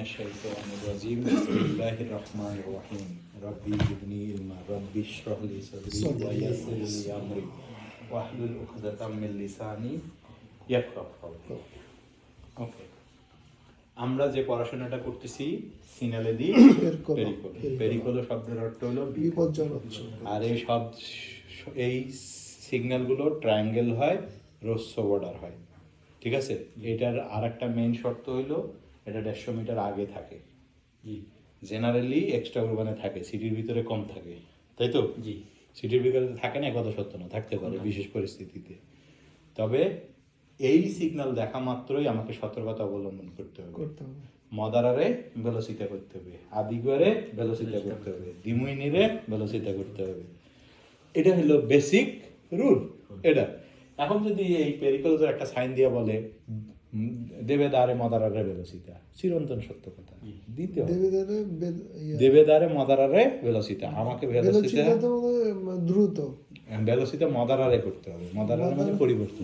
الشيطان الرجيم بسم الله الرحمن الرحيم ربي زدني علما ربي اشرح لي صدري ويسر لي أمري واحلل عقدة من لساني يفقهوا قولي ওকে আমরা যে পড়াশোনাটা করতেছি সিনালেদি পেরিকোলো শব্দের অর্থ হলো বিপজ্জনক আর এই সিগন্যালগুলো ট্রায়াঙ্গেল হয় রস্য বর্ডার হয় ঠিক আছে এটার আরেকটা মেইন শর্ত হলো এটা 150 মিটার আগে থাকে জেনারেলি এক্সট্রা উরবানে থাকে সিটির ভিতরে কম থাকে তাই তো জি সিটির ভিতরে থাকে না কথা সত্য না থাকতে পারে বিশেষ পরিস্থিতিতে তবে এই সিগন্যাল দেখা মাত্রই আমাকে সতর্কতা অবলম্বন করতে হবে মদারারে ভেলোসিটি করতে হবে আদিগুয়ারে ভেলোসিটি করতে হবে দিমুইনিরে ভেলোসিটি করতে হবে এটা হলো বেসিক রুল এটা এখন যদি এই পেরিকলসের একটা সাইন দিয়া বলে দেবেদারে মদারারে ভেলোসিটি চিরন্তন সত্য কথা দ্বিতীয় দেবেদারে মদারারে ভেলোসিটি আমাকে ভেলোসিটি দ্রুত ভেলোসিটি মদারারে করতে হবে মদারারে মানে পরিবর্তন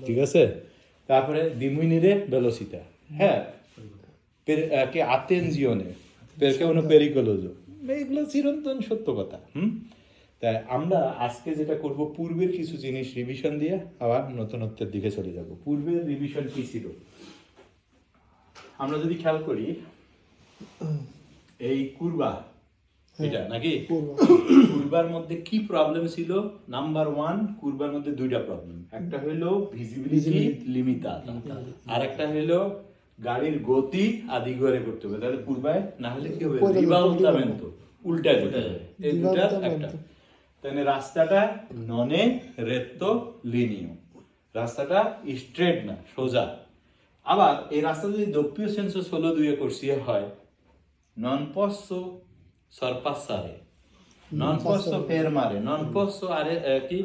ঠিক আছে তারপরে দিমুইনিরে ভেলোসিটি হ্যাঁ কে আতেনজিওনে পেরকে উনো পেরিকোলোজো এগুলো চিরন্তন সত্য কথা তাই আমরা আজকে যেটা করব পূর্বের কিছু জিনিস রিভিশন দিয়ে আবার নতুনত্বের দিকে চলে যাব পূর্বের রিভিশন কি ছিল আমরা যদি খেয়াল করি এই কুরবা এটা নাকি কুরবার মধ্যে কি প্রবলেম ছিল নাম্বার 1 কুরবার মধ্যে দুইটা প্রবলেম একটা হলো ভিজিবিলিটি লিমিটাটা আর একটা হলো গাড়ির গতি আদি করে করতে হবে তাহলে কুরবায় না হলে কি হবে রিভালটামেন্টো উল্টা যেতে হবে এই দুইটা একটা তাহলে রাস্তাটা ননে রেত্তো লিনিও রাস্তাটা স্ট্রেট না সোজা আবার এই রাস্তা যদি দক্ষিণ সেন্সো 16 করছি হয় নন পসো সরপাসারে নন পসো ফেরমারে নন পসো আরে কি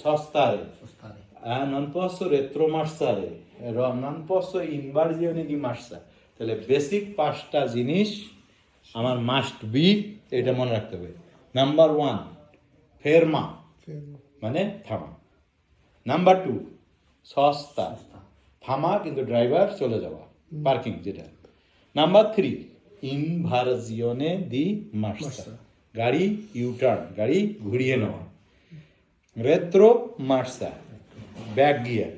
সস্তারে নন পসো রেট্রোমার্সারে নন পসো ইনভার্জিওনে দি মার্সা তাহলে বেসিক 5টা জিনিস আমার মাস্ট বি এটা মনে রাখতে হবে নাম্বার 1 ফেরমা মানে থামা নাম্বার 2 সস্তা থামা কিন্তু ড্রাইভার চলে যাওয়া পার্কিং যেটা নাম্বার 3 ইনভার্জিওনে দি মার্সা গাড়ি ইউটার্ন গাড়ি ঘুরিয়ে নেওয়া রেট্রো মার্সা ব্যাক গিয়ার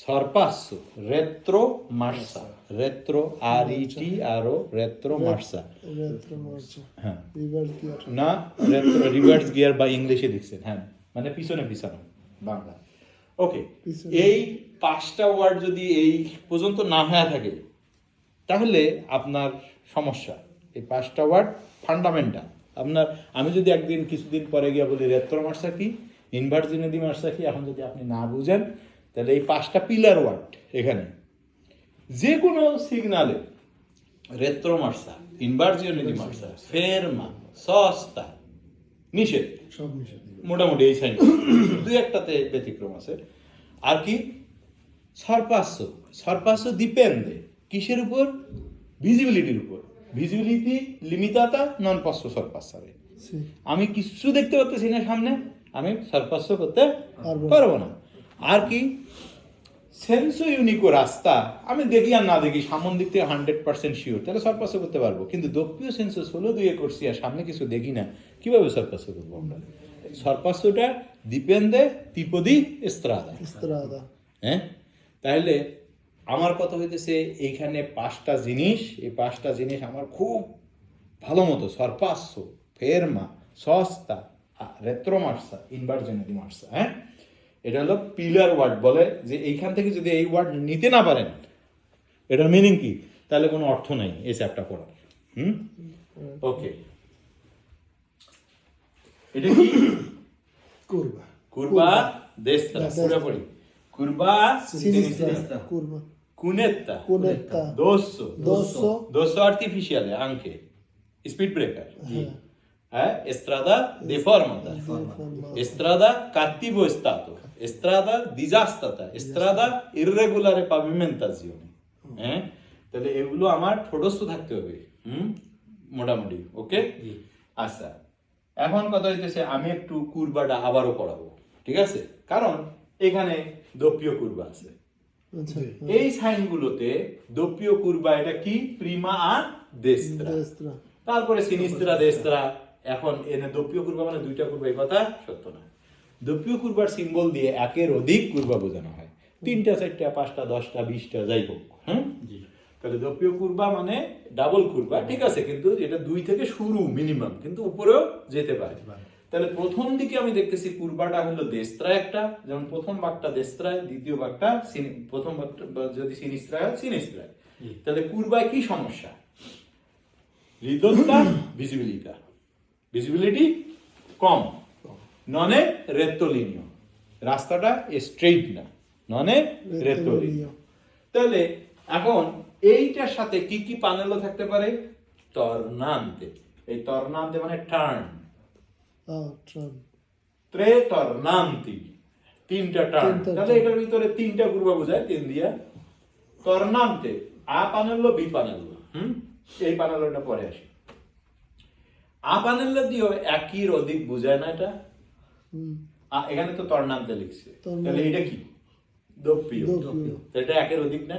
সরপাসো রেট্রো মার্সা রেট্রো আরইটি আরো রেট্রো মার্সা হ্যাঁ না রেট্রো রিভার্স গিয়ার বা ইংলিশে লিখছেন হ্যাঁ মানে পিছনে পিছানো বাংলা ওকে এই 5টা ওয়ার্ড যদি এই পর্যন্ত না হয়ে থাকে তাহলে আপনার সমস্যা এই 5টা ওয়ার্ড ফান্ডামেন্টাল আপনার আমি যদি একদিন কিছুদিন পরে গিয়ে বলি রেট্রো মার্সা কি ইনভার্জিনে দি মার্সা কি এখন যদি আপনি না বুঝেন তাহলে এই 5টা পিলার ওয়ার্ড এখানে যে কোনো সিগনালে রেট্রো মার্সা ইনভার্জিনে দি মার্সা ফেরমা সস্তা নিষেধ সব নিষেধ মোটামুটি এই সাইন দুই একটাতে ব্যতিক্রম আছে আর কি সরপাসো ডিপেন্ডে কিসের উপর ভিজিবিলিটির উপর ভিজিবিলিটি লিমিটাটা নন পাসো সরপাসারে আমি কিছু দেখতে পাচ্ছি না সামনে আমি সরপাসো করতে পারবো না আর কি সেন্সো ইউনিকো রাস্তা আমি দেখি আর না দেখি সামন দিক থেকে 100% শিওর তাহলে সরপাসো করতে পারবো কিন্তু দক্ষিণ সেন্সো 16 করছি আর সামনে কিছু দেখি না কিভাবে সরপাসো করবো আমরা সরপাসোটা ডিপেন্ডে tipo di strada হ্যাঁ তাহলে আমার কথা হইতেছে এইখানে 5টা জিনিস এই 5টা জিনিস আমার খুব ভালো মতো সরপাসো ফেরমা সস্তা রেট্রোমার্সা ইনভার্জিনে দি মার্সা হ্যাঁ এটা হলো পিলার ওয়ার্ড বলে যে এইখান থেকে যদি এই ওয়ার্ড নিতে না পারেন এটার মিনিং কি তাহলে কোনো অর্থ নাই এই চ্যাপ্টার পড়ার ওকে এটা কি curva destra পুরোপুরি curva sinistra cunetta dosso artificiale anche speed breaker strada deformata strada cattivo stato strada disastrata strada irregolare pavimentazione তাহলে এগুলো আমার ঠোঁটস্থ থাকতে হবে মোটামুটি ওকে আচ্ছা এখন কথা হইতেছে আমি একটু কুরবাটা আবারও পড়াবো ঠিক আছে কারণ এখানে দপ্পিয় কুরবা আছে আচ্ছা এই সাইনগুলোতে দোপ্পিও কুরবা এটা কি প্রিমা আর দেস্ত্রা, দেস্ত্রা তারপরে সিনিস্ত্রা দেস্ত্রা। এখন এনে দোপ্পিও কুরবা মানে দুইটা কুরবা, এই কথা সত্য না। দোপ্পিও কুরবার সিম্বল দিয়ে একের অধিক কুরবা বোঝানো হয়, 3টা 4টা 5টা 10টা 20টা যাই হোক। হ্যাঁ, তাহলে দোপ্পিও কুরবা মানে ডাবল কুরবা, ঠিক আছে, কিন্তু এটা 2 থেকে শুরু মিনিমাম, কিন্তু উপরেও যেতে পারে। তাহলে প্রথম দিকে আমি দেখতেছি কুরবাটা হলো দেস্ত্রা একটা, যেমন প্রথম ভাগটা দেস্ত্রায়, দ্বিতীয় ভাগটা প্রথম ভাগটা যদি সিনিস্ত্রায় সিনিস্ত্রায়। তাহলে কুরবায় কি সমস্যা? রিদোত্তা ভিজিবিলিটি কম, ননে রেত্তোলিনিও, রাস্তাটা স্ট্রেইট না, ননে রেত্তোলিনিও। তাহলে এখন এইটার সাথে কি কি পানেলো থাকতে পারে? টর্নান্তে, এই টর্নান্তে মানে টার্ন, ত্রে টর্নান্তি, 3টা টার্ন। তাহলে এটার ভিতরে 3টা কুরবা বোঝায় 3 দিয়া। টর্নান্তে আ পানেলো বি পানেলো, এই পানেলোটা পরে আসে। আ পানেলো দিও একই অধিক বোঝায় না এটা, এখানে তো টর্নান্তে লিখছে, তাহলে এটা কি? দোপ্পিও, এটা একের অধিক না,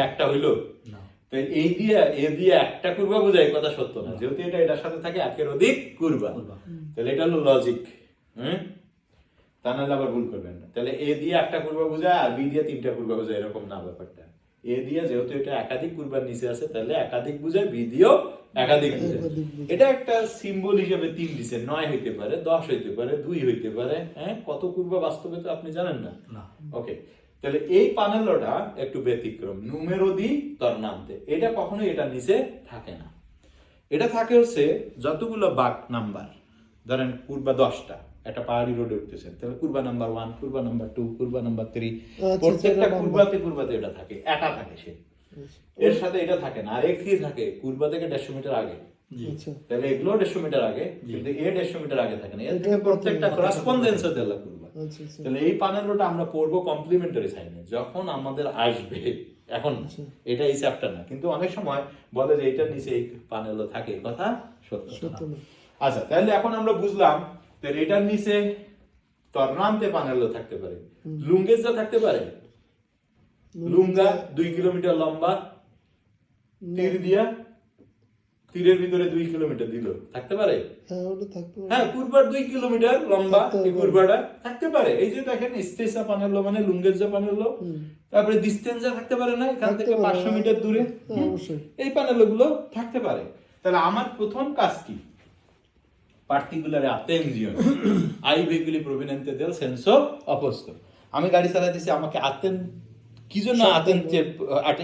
একটা হইলো না। তো এই দিয়া এ দিয়ে একটা কুরবা বোঝায়, কথা সত্য না, যেহেতু এটা এটার সাথে থাকে একের অধিক কুরবা, তাহলে এটা হলো লজিক। তা নাহলে আবার ভুল করবেন না। তাহলে এ দিয়ে একটা কুরবা বোঝায় আর বি দিয়ে 3টা কুরবা বোঝায়, এরকম না ব্যাপারটা। এ দিয়ে যেহেতু এটা একাধিক কুরবার নিচে আছে, তাহলে একাধিক বোঝায়, বি দিয়েও একাধিক বোঝায়। এটা একটা সিম্বল হিসেবে 3 দিছে, 9 হইতে পারে, 10 হইতে পারে, 2 হইতে পারে। হ্যাঁ, কত কুরবা বাস্তবে তো আপনি জানেন না। ওকে, তাহলে এই পানেলোটা একটু ব্যতিক্রম, নুমেরো দি টর্নান্তে, এটা কখনো এটা নিচে থাকে না। এটা থাকে হচ্ছে যতগুলো বাক নাম্বার, ধরেন কুরবা 10টা, একটা পাহাড়ি রোডে উঠতেছেন, তাহলে কুরবা নাম্বার 1, কুরবা নাম্বার 2, কুরবা নাম্বার 3, প্রত্যেকটা কুরবাতে এটা থাকে, একা থাকে সে, এর সাথে এটা থাকে না। আর এক কি থাকে কুরবা থেকে 150 মিটার আগে, তাহলে এগুলো 150 মিটার আগে, কিন্তু এ 150 মিটার আগে থাকে না, এর থেকে প্রত্যেকটা করেসপন্ডেন্স দেলা কুরবা। তাহলে এই পানেলোটা আমরা পড়বো কমপ্লিমেন্টারি সাইনে যখন আমাদের আসবে। এখন এটা এই চ্যাপ্টার না, কিন্তু অনেক সময় বলে যে এটার নিচে এই পানেলো থাকে, কথা সত্য না। আচ্ছা, তাহলে এখন আমরা বুঝলাম যে এটার নিচে টর্নান্তে পানেলো থাকতে পারে, লুঙ্গেজা থাকতে পারে। লুঙ্গা 2 কিলোমিটার লম্বা, তীর দিয়া, তীরের ভিতরে 2 কিলোমিটার দিল, থাকতে পারে। হ্যাঁ, কুরবার 2 কিলোমিটার লম্বা, এই কুরবাটা থাকতে পারে। এই যে দেখেন স্টেসা পানেলো মানে লুঙ্গেজা পানেলো, তারপরে ডিস্টেন্সা থাকতে পারে না, এখান থেকে 500 মিটার দূরে, এই পানেলো গুলো থাকতে পারে। তাহলে আমার প্রথম কাজ কি? পার্টিকুলারে attenzione ai veicoli provenienti dal senso opposto। আমি গাড়ি চালাতেছি, আমাকে কি জন্য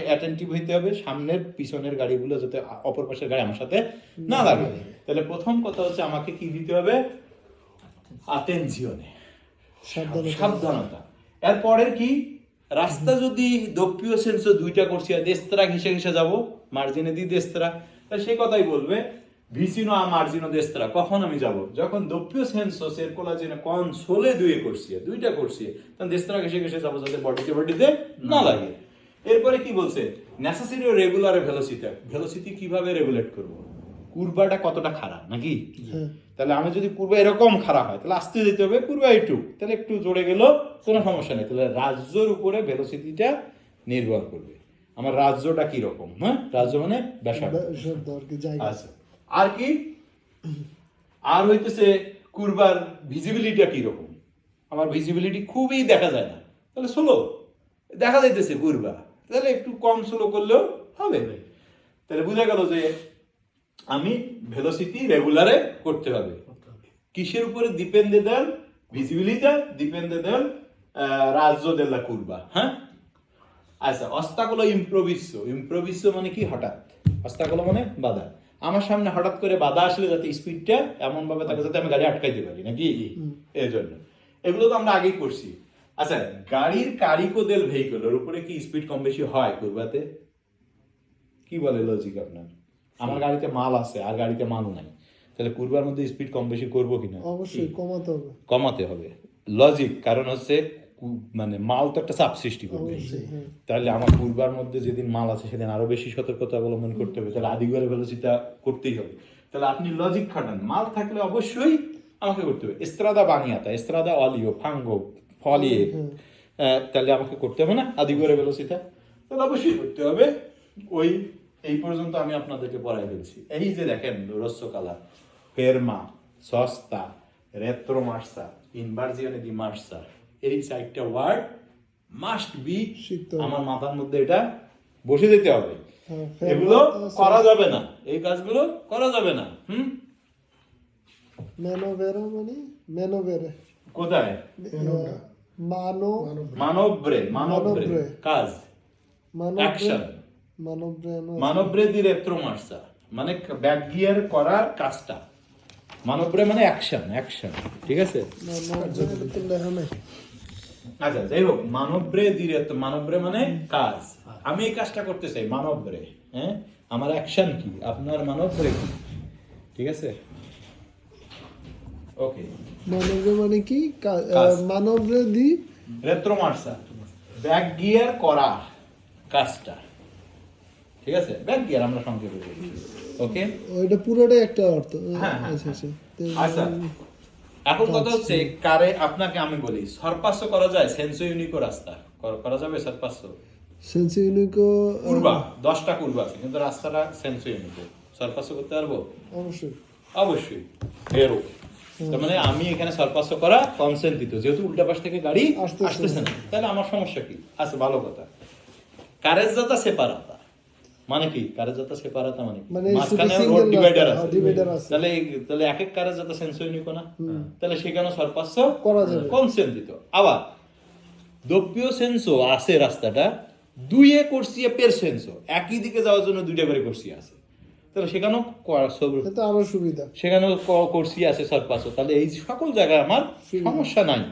অ্যাটেন্টিভ হইতে হবে? সামনের পিছনের গাড়িগুলো যাতে অপর পাশের গাড়ি আমার সাথে না লাগে। তাহলে প্রথম কথা হচ্ছে আমাকে কি দিতে হবে? attenzione, সাবধানতা। এরপরের কি? রাস্তা যদি দোপ্পিও সেন্সো 2টা করছি, দেস্ত্রা ঘেসে ঘেসে যাবো, মার্জিনে দি দেস্ত্রা, তাহলে সেই কথাই বলবে ভিসিনো আ মার্জিনো দেস্ত্রা। কখন আমি যাব? যখন দোপ্পিও সেন্সো সেরকোলাজিনে কনসোলে 2 করছি, 2টা করছি, তখন দেস্ত্রা ঘেসে ঘেসে যাবো যাতে বডিতে না লাগে। এরপরে কি বলছে? নেসেসারি রেগুলার ভেলোসিটি কিভাবে রেগুলেট করব? কুরবাটা কতটা খারাপ নাকি? তাহলে আমি যদি কুরবা এরকম খারাপ হয়, তাহলে আস্তে যেতে হবে, কুরবা একটু, তাহলে একটু জোরে গেল কোনো সমস্যা নেই। তাহলে রাজ্যের উপরে ভেলোসিটিটা নির্ভর করবে। আমার রাজ্যটা কি রকম? হ্যাঁ, রাজ্য মানে ব্যাসার্ধ। আচ্ছা, আর কি? আর হইতেছে কুরবার ভিজিবিলিটিটা কি রকম? আমার ভিজিবিলিটি খুবই দেখা যায় না, তাহলে স্লো দেখা যাইতেছে কুরবা, তাহলে একটু কম স্লো করলেও হবে। তাহলে বোঝা গেল যে আমি ভেলোসিটি রেগুলারে করতে হবে। কিসের উপরে? ডিপেন্ডে দেল ভিজিবিলিটি, ডিপেন্ডে দেল রাজ্য দেলা কুরবা। হ্যাঁ, আচ্ছা, অস্তাকলো ইম্প্রোভিসো মানে কি? হঠাৎ। অস্তাকলো মানে বাধা। আমার সামনে হঠাৎ করে বাধা আসলে যাতে স্পিডটা এমন ভাবে থাকে যাতে আমি গাড়ি আটকাইতে পারি নাকি, এই জন্য। এগুলো তো আমরা আগেই করছি। আচ্ছা, গাড়ির কারিকো দেল ভেহিকলের উপরে কি স্পিড কম বেশি হয় কুরবাতে? কি বলে লজিক আপনার? আমার গাড়িতে মাল আছে আর গাড়িতে মাল নাই, তাহলে কুরবার মধ্যে স্পিড কম বেশি করবো কিনা? অবশ্যই কমাতে হবে। লজিক, কারণ হচ্ছে মানে মাল তো একটা চাপ সৃষ্টি করবে। তাহলে আমার কুরবার মধ্যে যেদিন মাল আছে সেদিন আরো বেশি সতর্কতা অবলম্বন করতে হবে, তাহলে আদিগুয়ারে ভেলোসিটিটা করতেই হবে। তাহলে আপনি লজিক খাটান, মাল থাকলে অবশ্যই আমাকে করতে হবে। এস্ত্রাদা বানিয়াতা, এস্ত্রাদা অলিও, ফাঙ্গো, ফলিয়ে, তাহলে আমাকে করতে হবে না আদি করে ভেলোসিটা, তাহলে অবশ্যই করতে হবে। ওই এই পর্যন্ত আমি আপনাদেরকে পড়াই ফেলছি। এই যে দেখেন রস্য কালার, ফেরমা, সস্তা, রেট্রোমার্সা, ইনভার্জিওনে দি মার্সা, এই 4টা ওয়ার্ড মাস্ট বি আমার মাথার মধ্যে এটা বসে যেতে হবে। এগুলো করা যাবে না, এই কাজগুলো করা যাবে না। ম্যানোভেরা মানে ম্যানোভেরে কোথায়? মানবরে কাজ, অ্যাকশন। মানবরে দি রেট্রোমার্সা মানে ব্যাক গিয়ার করার কাজটা, মানবরে মানে অ্যাকশন, অ্যাকশন, ঠিক আছে? আচ্ছা যাই হোক, মানবরে দি মানবরে মানে কাজ, আমি এই কাজটা করতে চাই মানবরে, হ্যাঁ আমার অ্যাকশন কি, আপনার মানবরে কি, ঠিক আছে? ওকে, মানবরে মানে কি? মানবরে দি রেট্রোমার্সা ব্যাক গিয়ার করা কাজটা, ঠিক আছে? ব্যাক গিয়ার আমরা সংক্ষেপে বলি। ওকে, ওইটা পুরোটাই একটা অর্থ। আচ্ছা আচ্ছা, এখন কথা হচ্ছে কারে আপনাকে আমি বলি সরপাস্য করা যায় সেন্সো ইউনিকো রাস্তা করা যাবে? সরপাস্য সেন্সো ইউনিকো কুরবা 10টা কুরবা আছে কিন্তু রাস্তাটা সেন্সো ইউনিকো, সরপাস্য করতে পারবো? অবশ্যই অবশ্যই। এরো তার মানে আমি এখানে সরপাস্য করা কনসেন্ট্রিত, যেহেতু উল্টা পাশ থেকে গাড়ি আসতেছে না, তাহলে আমার সমস্যা কি? আচ্ছা ভালো কথা, কারেজ্জাতা সেপারাতা মানে কি? কারেজ্জাতা সেপারাতা মানে মাঝখানে রোড ডিভাইডার আছে, তাহলে এক এক কারেজ্জাতা সেন্সো ইউনিকো না, তাহলে সেখানে সরপাস্য করা যাবে কনসেন্ট্রিত। আবার দোপ্পিও সেন্সো আছে রাস্তাটা দুইয়ে করসিয়া পের সেন্সো, একই দিকে যাওয়ার জন্য 2টা করে করসিয়া আছে, তাহলে সেখানেও আরো সুবিধা, সেখানেও করসি আছে সরপাস্য, তাহলে এই সকল জায়গায় আমার সমস্যা নাই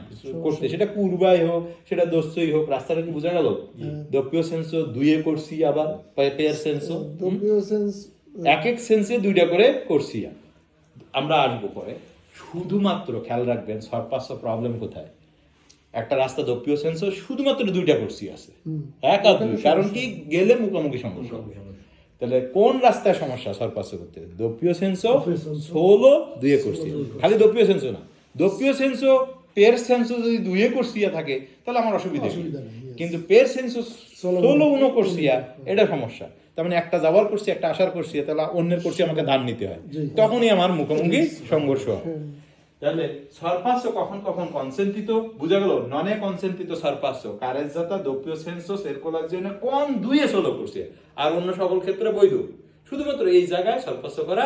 করতে, সেটা কুরবাই হোক সেটা দোস্তই হোক, রাস্তাটা কি বোঝা গেল? দোপ্পিও সেন্সো দুইয়ে করসি, আবার পের সেন্সো এক এক সেন্সে 2টা করে করসিয়া। আমরা আসবো পরে, শুধুমাত্র খেয়াল রাখবেন সরপাস্য প্রবলেম কোথায়। একটা রাস্তা দোপ্পিও সেন্সো শুধুমাত্র 2টা করসি আছে, এক আর দুই, কারণ কি গেলে মুখোমুখি সমস্যা। তাহলে কোন রাস্তায় সমস্যা সরপাস্য করতে? দোপ্পিও সেন্সো সোলো 2 করসি, খালি দোপ্পিও সেন্সো না, দোপ্পিও সেন্সো পের সেন্সো যদি 2 করসিয়া থাকে তাহলে আমার অসুবিধা নেই, কিন্তু পের সেন্সো সোলো 1 করসিয়া এটা সমস্যা। তার মানে একটা যাওয়ার করছি একটা আসার করছি, তাহলে অন্যের করছি আমাকে দান নিতে হয়, তখনই আমার মুখোমুখি সংঘর্ষ হয়। তাহলে সরপাস্য কখন কখন কনসেন্ট্রিত বুঝা গেল, ননে কনসেন্ট্রিত সরপাস্য কারেজ্জাতা দোপ্পিও সেন্সো সার্কুলাজিওনে কোন 2 সোলো করছে, আর অন্য সকল ক্ষেত্রে বৈধ, শুধুমাত্র এই জায়গায় সরপাস্য করা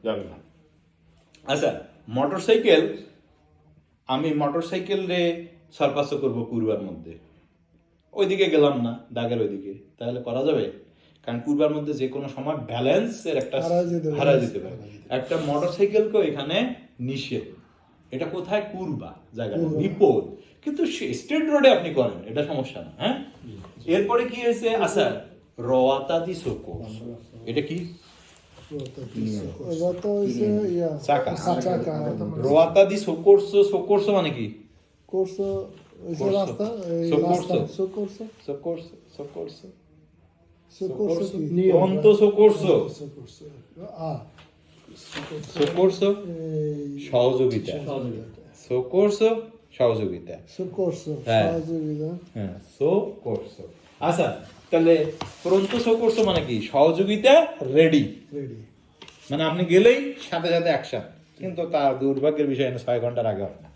যাবে না। আচ্ছা মোটরসাইকেল, আমি মোটরসাইকেল রে সরপাস্য করব কুরবার মধ্যে, ওইদিকে গেলাম না দাগের ওইদিকে, তাহলে করা যাবে? কারণ কুরবার মধ্যে যে কোনো সময় ব্যালেন্সের একটা হারা যেতে পারে, একটা মোটরসাইকেলকে এখানে নিষেধ, এটা কোথায়? কুরবা জায়গাটা বিপদ, কিন্তু স্টেট রোডে আপনি করেন এটা সমস্যা না। হ্যাঁ, এরপরে কি হয়েছে? আচ্ছা রওয়াতা দি সোকোস, এটা কি? রওয়াতা দি সোকোরসো, সোকোরসো মানে কি? কোর্সো রাস্তা, সোকোরসো সোকোরসো সোকোরসো সোকোরসো সোকোরসো পন্তো সোকোরসো, সোকোরসো সহযোগিতা, সোকোরসো সহযোগিতা, সোকোরসো হ্যাঁ সহযোগিতা, হ্যাঁ সোকোরসো। আচ্ছা তাহলে প্রন্তো সোকোরসো মানে কি? সহযোগিতা রেডি, মানে আপনি গেলেই সাথে সাথে অ্যাকশন, কিন্তু তার দুর্ভাগ্যের বিষয় 6 ঘন্টার আগে হয় না,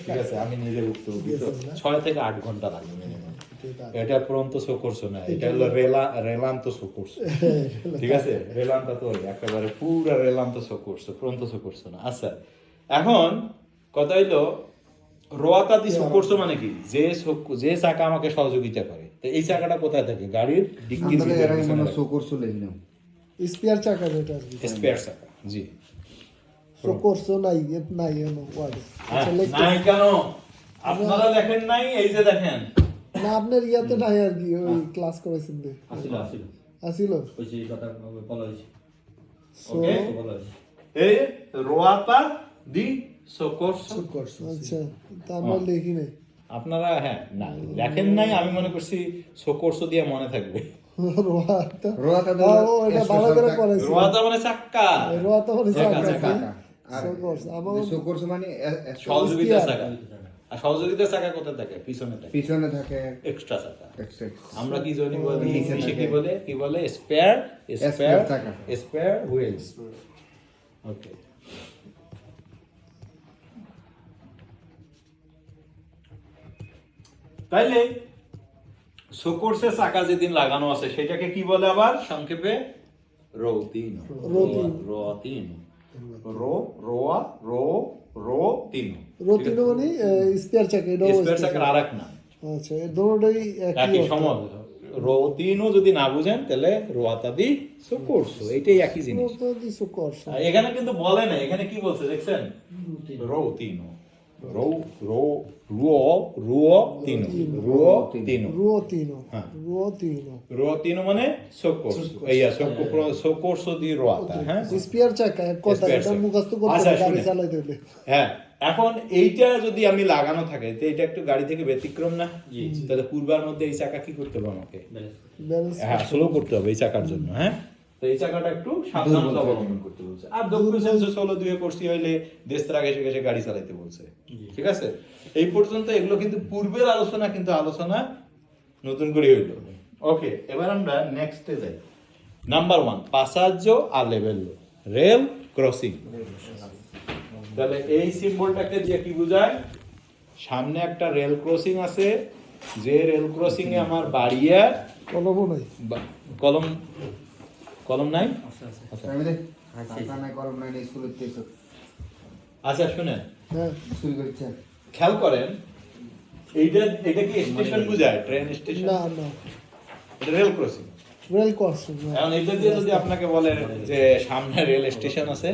ঠিক আছে? আমি নিজে উঠতে 6 থেকে 8 ঘন্টা লাগে মিনিমাম, এটা প্রন্তো সোকোরসো না, এটা হলো রেলান্তো সোকোরসো, ঠিক আছে? রেলান্তো তো একেবারে পুরো রেলান্তো সোকোরসো, প্রন্তো সোকোরসো না। আচ্ছা এখন কথা হইলো রোয়াতা দি সোকোরসো মানে কি? যে চাকা আমাকে সহযোগিতা করে, তো এই চাকাটা কোথায় থাকে? গাড়ির ডিক্কির ভিতরে, সোকোরসো লিখলাম, স্পেয়ার চাকা যেটা স্পেয়ার চাকা, জি। সোকোরসো নাই এনো ওয়ার্ডে। আচ্ছা নাই কেন? আপনারা দেখেন নাই? এই যে দেখেন না, আপনার ইয়াতে নাই আর কি, ওই ক্লাস করেছেন দে আসিল ওই যে কথা বলা হয়েছে। ওকে, এই রোয়াতা দি সোকোরসো। আচ্ছা, তা আমরা লিখি নাই। আপনারা হ্যাঁ না দেখেন নাই, আমি মনে করছি সোকোরসো দিয়ে মনে থাকবে। রোয়াতা এটা ভালো করে পড়াইছি। রোয়াতা মানে চাক্কা, রোয়াতা মানে চাকা, সোকোরসো মানে সহযোগিতা চাকা। আর সহযোগিতার চাকা কোথায় থাকে? পিছনে থাকে, পিছনে থাকে এক্সট্রা চাকা। extra। আমরা কি জানি বলি নিচে ইংলিশে থাকে। কি বলে স্পেয়ার Spare চাকা। Spare wheels. ওকে, তাইলে সোকোর্সের চাকা যেদিন লাগানো আছে সেটাকে কি বলে আবার সংক্ষেপে? রোতিনো। রোতিনো রোতিনো মানে স্পেয়ার চাকা, এটাও স্পেয়ার চাকার আরেক নাম। আচ্ছা, এই দুটোই একই একই অর্থ। সমান। রোতিনো যদি না বুঝেন তাহলে রোয়াতাদি সোকোর্সো, এটাই একই জিনিস। রোতাদি সোকোর্স। আর এখানে কিন্তু বলে না, এখানে কি বলছে দেখছেন? রোতিনো, রো রো রুও রুওতিনো, রুওতিনো, রুওতিনো, হ্যাঁ। রুওতিনো। রুওতিনো মানে সোকোর্সো, এইয়া সোকোর্সো দি রোয়াতা, হ্যাঁ। স্পেয়ার চাকা এক কথা, স্পেয়ার এটা চাকা। মুখস্থ করতে আচ্ছা, হবে গাড়ি শুনেন। চালাইতে হলে। হ্যাঁ, এখন এইটা যদি আমি লাগানো থাকে তো এটা একটু গাড়ি থেকে ব্যতিক্রম না? তাহলে পূর্বার মধ্যে এই চাকা কি করতে হবে আমাকে? ব্যালেন্স হ্যাঁ, স্লো করতে হবে এই চাকার জন্য, হ্যাঁ। তো এই চাকাটা একটু সাবধানতা অবলম্বন করতে বলছে। আর দক্ষিণ সেন্সে ষোলো দুয়ে করছি হইলে দেশরা ঘেসে ঘেসে গাড়ি চালাইতে বলছে, ঠিক আছে। এই পর্যন্ত এগুলো কিন্তু পূর্বের আলোচনা, কিন্তু আলোচনা নতুন করে হইলো। ওকে, এবার আমরা নেক্সটে যাই। নাম্বার 1, পাসাজ্জো আর লেভেল্লো, রেল ক্রসিং। তাহলে এই সিম্বলটাকে দিয়ে কি বোঝায়? সামনে একটা রেল ক্রসিং আছে, যে রেল ক্রসিং এ আমার বাড়িয়ার কলমও নাই। কলম কলম নাই। আমি দেখ খাতা নাই, কলম নাই, স্কুলে তেছো আচ্ছা শুনেন, হ্যাঁ, শুরু করছে। খেয়াল করেন, এটা কি স্টেশন বোঝায়? Train station? না না, এটা রেল ক্রসিং। Rail crossing. এখন এটা দিয়ে যদি আপনাকে বলে যে সামনে রেল স্টেশন আছে,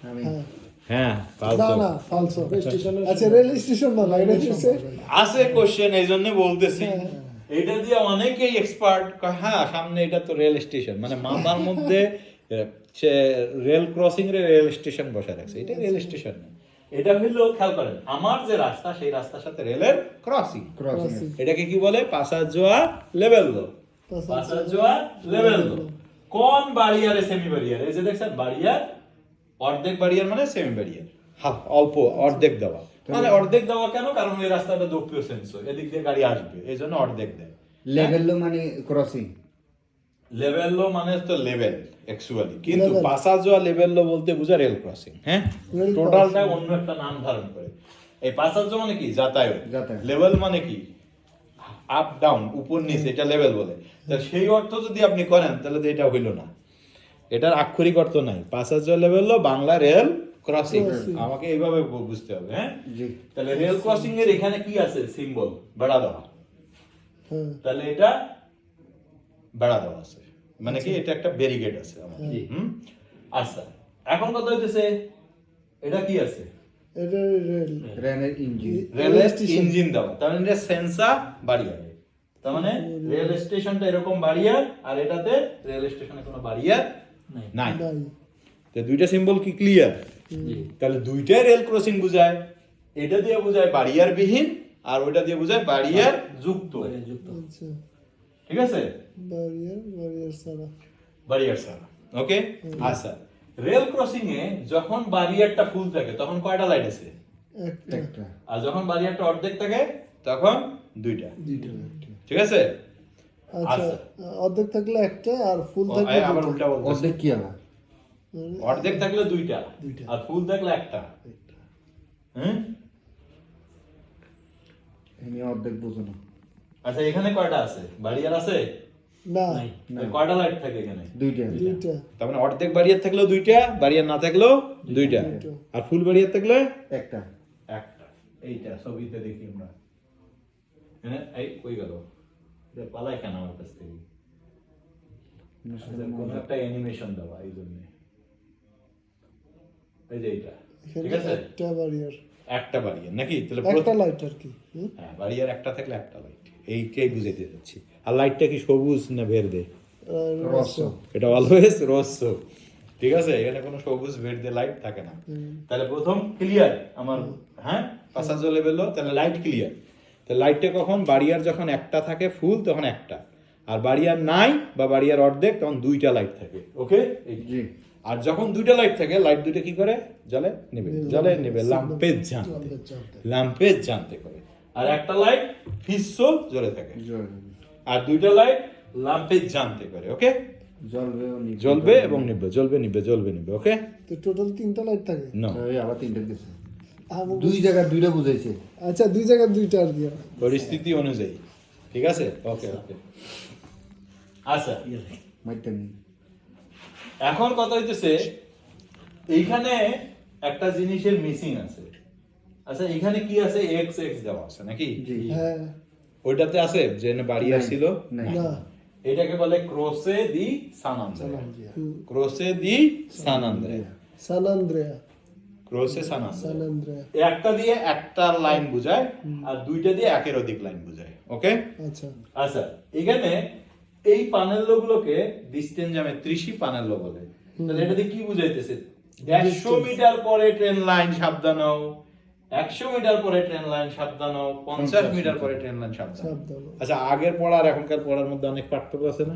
আমি হ্যাঁ, হ্যাঁ না না, ফালসো। আচ্ছা, রেল স্টেশন না, লাইন হচ্ছে। আছে কোশ্চেন, এই জন্য বলতেছি। এটা দিয়ে অনেকেই এক্সপার্ট, হ্যাঁ সামনে এটা তো রেল স্টেশন, মানে মাথার মধ্যে সে রেল ক্রসিং রেল স্টেশন বসে রাখছে। এটা রেল স্টেশন না, এটা হইলো, খেয়াল করেন, আমার যে রাস্তা সেই রাস্তার সাথে রেলের ক্রসিং। ক্রসিং। এটাকে কি বলে? পাসাজ্জোয়া লেভেল্লো। পাসাজ্জোয়া লেভেল্লো। কোন বাড়িয়ারে সেমি বাড়িয়ার? এই যে দেখছেন বাড়িয়ার, অর্ধেক বাড়িয়ার মানে সেমি বাড়িয়ার, হাফ, অল্প, অর্ধেক দেওয়া। মানে অর্ধেক দেওয়া কেন? কারণ এই রাস্তাটা দক্ষিণ সেন্সো, এদিক দিয়ে গাড়ি আসবে, এই জন্য অর্ধেক দেয়। লেভেললো মানে ক্রসিং। লেভেল্লো মানে তো লেভেল অ্যাকচুয়ালি, কিন্তু Level। পাসাজ্জোয়া লেভেল্লো বলতে বোঝায় রেল ক্রসিং, হ্যাঁ। Rail টোটালটা অন্য একটা নাম ধারণ করে। এই পাসাজ্জো মানে কি? যাতায়াত। যাতায়াত। লেভেল মানে কি? আপ ডাউন, উপর নিচে, এটা লেভেল বলে। তাহলে সেই অর্থ যদি আপনি করেন তাহলে তো এটা হইল না, এটার আক্ষরিক অর্থ নাই। পাসাজ্জোয়া লেভেল্লো বাংলা রেল ক্রসিং, Crossing। আমাকে এইভাবে বুঝতে হবে, হ্যাঁ। জি। তাহলে রেল ক্রসিং এর এখানে কি আছে? সিম্বল বেড়া দেওয়া। হ্যাঁ, তাহলে এটা বেড়া দেওয়া আছে, মানে কি এটা একটা ব্যারিকেড আছে আমাদের, হুম। আচ্ছা, এখন কথা হইতেছে এটা কি আছে? এটা রেল। রেলের ইঞ্জিন। রেলের স্টেশন। ইঞ্জিন দেওয়া, তার মানে এটা সেন্সর বাড়িয়ার। তার মানে রেল স্টেশনটা এরকম বাড়িয়ার, আর এটাতে রেল স্টেশনে কোনো বাড়িয়ার নাই। নাই। তো দুইটা সিম্বল কি ক্লিয়ার? তাহলে দুইটাই রেল ক্রসিং বোঝায়। এটা দিয়ে বোঝায় বাড়িয়ার বিহীন, আর ওইটা দিয়ে বোঝায় বাড়িয়ার যুক্ত, আচ্ছা, ঠিক আছে। বারিয়ার ছাড়া। বারিয়ার ছাড়া, ওকে। আচ্ছা, রেল ক্রসিং এ যখন বারিয়ারটা ফুল থাকে তখন কয়টা লাইট আছে? একটা। একটা। আর যখন বারিয়ারটা অর্ধেক থাকে তখন দুইটা, ঠিক আছে। আচ্ছা, আচ্ছা। অর্ধেক থাকলে একটা, আর ফুল ও, থাকলে আবার দুটো। উল্টা বলতেছি। অর্ধেক কি হবে? অর্ধেক থাকলে দুইটা, দুইটা। আর ফুল থাকলে একটা, হুম। আমি অর্ধেক বুঝো না। আচ্ছা, এখানে কয়টা আছে? বারিয়ার আছে? না, তো কয়টা লাইট থাকে এখানে? দুইটা। দুইটা। তার মানে অর্ধেক বারিয়ার থাকলেও দুইটা, বারিয়ার না থাকলেও দুইটা, আর ফুল বারিয়ার থাকলে একটা। একটা। এইটা ছবিতে দেখি আমরা, হ্যাঁ। এই কই গেল? এটা পালায় কেন আমার কাছ থেকে? আচ্ছা, কোনো একটা অ্যানিমেশন দেওয়া, এই জন্য। এই যে এইটা, ঠিক এখানে আছে। একটা বারিয়ার, একটা বারিয়ার নাকি? তাহলে একটা লাইট আর কি। হুম? হ্যাঁ, বারিয়ার একটা থাকলে একটা লাইট, এইটাই বুঝাইতে যাচ্ছি। আর লাইটটা কি সবুজ না ভেরদে? আর রস। এটা অলওয়েজ রস্য, ঠিক আছে। এখানে কোনো সবুজ ভেরদে লাইট থাকে না। তাহলে প্রথম ক্লিয়ার আমার, হ্যাঁ। পাসাজ্জো লেভেলও তাহলে লাইট ক্লিয়ার। তাহলে লাইটটা কখন? বারিয়ার যখন একটা থাকে ফুল তখন একটা, আর বারিয়ার নাই বা বারিয়ার অর্ধেক তখন দুইটা লাইট থাকে, ওকে। জি। আর যখন দুইটা লাইট থাকে, লাইট দুইটা কি করে? জ্বলে নিবে লাম্পেজ জানতে করে। আর একটা লাইট ফিসো জ্বলে থাকে, আর দুইটা লাইট লাম্পেজ জানতে করে। ওকে, জ্বলবে এবং নিবে, জ্বলবে নিবে। ওকে, তো টোটাল 3টা লাইট থাকে। নো, আবার 3টা দিছে, দুই জায়গায় 2টা বুঝাইছে। আচ্ছা, দুই জায়গায় 2টা আর কি। পরিস্থিতি অনুযায়ী। ঠিক আছে, ওকে। আচ্ছা, এখন কথা হইতেছে এইখানে একটা জিনিসের মিসিং আছে। আচ্ছা, এখানে কি আছে? এক্স দেওয়া আছে নাকি? হ্যাঁ, ওইটাতে আছে যে বাড়ি আসছিল না, এটাকে বলে ক্রোসে দি সান আন্দ্রেয়া। সান আন্দ্রেয়া। একটা দিয়ে একটা লাইন বুঝায়, আর দুইটা দিয়ে একের অধিক লাইন বুঝায়। ওকে, আচ্ছা, এখানে এই পানেলগুলোকে ডিস্টেনজামেট্রিসি পানেল বলে। তাহলে এটা দিয়ে কি বুঝাইতেছে? 150 মিটার পরে ট্রেন লাইন সাবধান হও, 100 মিটার পরে ট্রেন লাইন সাবধান হও, 50 মিটার পরে ট্রেন লাইন সাবধান। আচ্ছা, আগের পড়া আর এখনকার পড়ার মধ্যে অনেক পার্থক্য আছে না?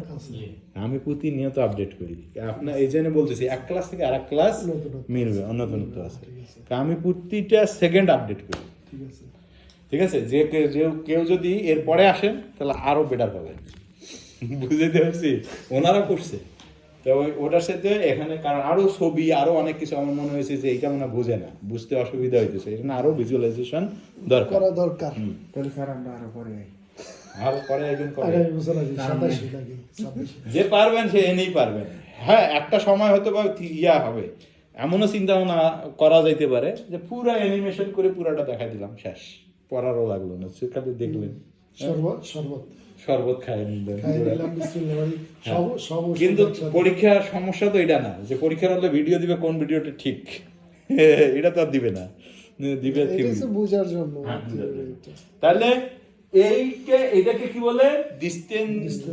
আমি প্রতিনিয়ত আপডেট করি। আপনার এই জন্য বলতেছি, এক ক্লাস থেকে আরেক ক্লাস মিলবে, নতুনত্ব আছে। আমি প্রতিটা সেকেন্ড আপডেট করি। ঠিক আছে, যে কেউ যদি এর পরে আসেন তাহলে আরো বেটার পাবেন। বুঝতে পারছি, ওনারা করছে তো ওটার সাথে এখানে, কারণ আরো ছবি আরো অনেক কিছু আমার মনে হয়েছে যে এইটা মনে বোঝে না, বুঝতে অসুবিধা হইতেছে, এখানে আরো ভিজুয়ালাইজেশন দরকার। তাহলে স্যার আমরা আরো পরে একদিন যে পারবেন সে এনেই পারবেন। হ্যাঁ, একটা সময় হয়তো বা হবে, এমনও চিন্তা ভাবনা করা যাইতে পারে যে পুরা অ্যানিমেশন করে পুরাটা দেখাই দিলাম, শেষ, পড়ারও লাগলো না, খালি দেখলেন শরবত খাই নিলেন। কিন্তু পরীক্ষার সমস্যা তো এটা না যে পরীক্ষার হলে ভিডিও দিবে, কোন ভিডিওটা ঠিক এটা তো আর দিবে না, দিবে বুঝার জন্য। তাহলে এটাকে কি বলে?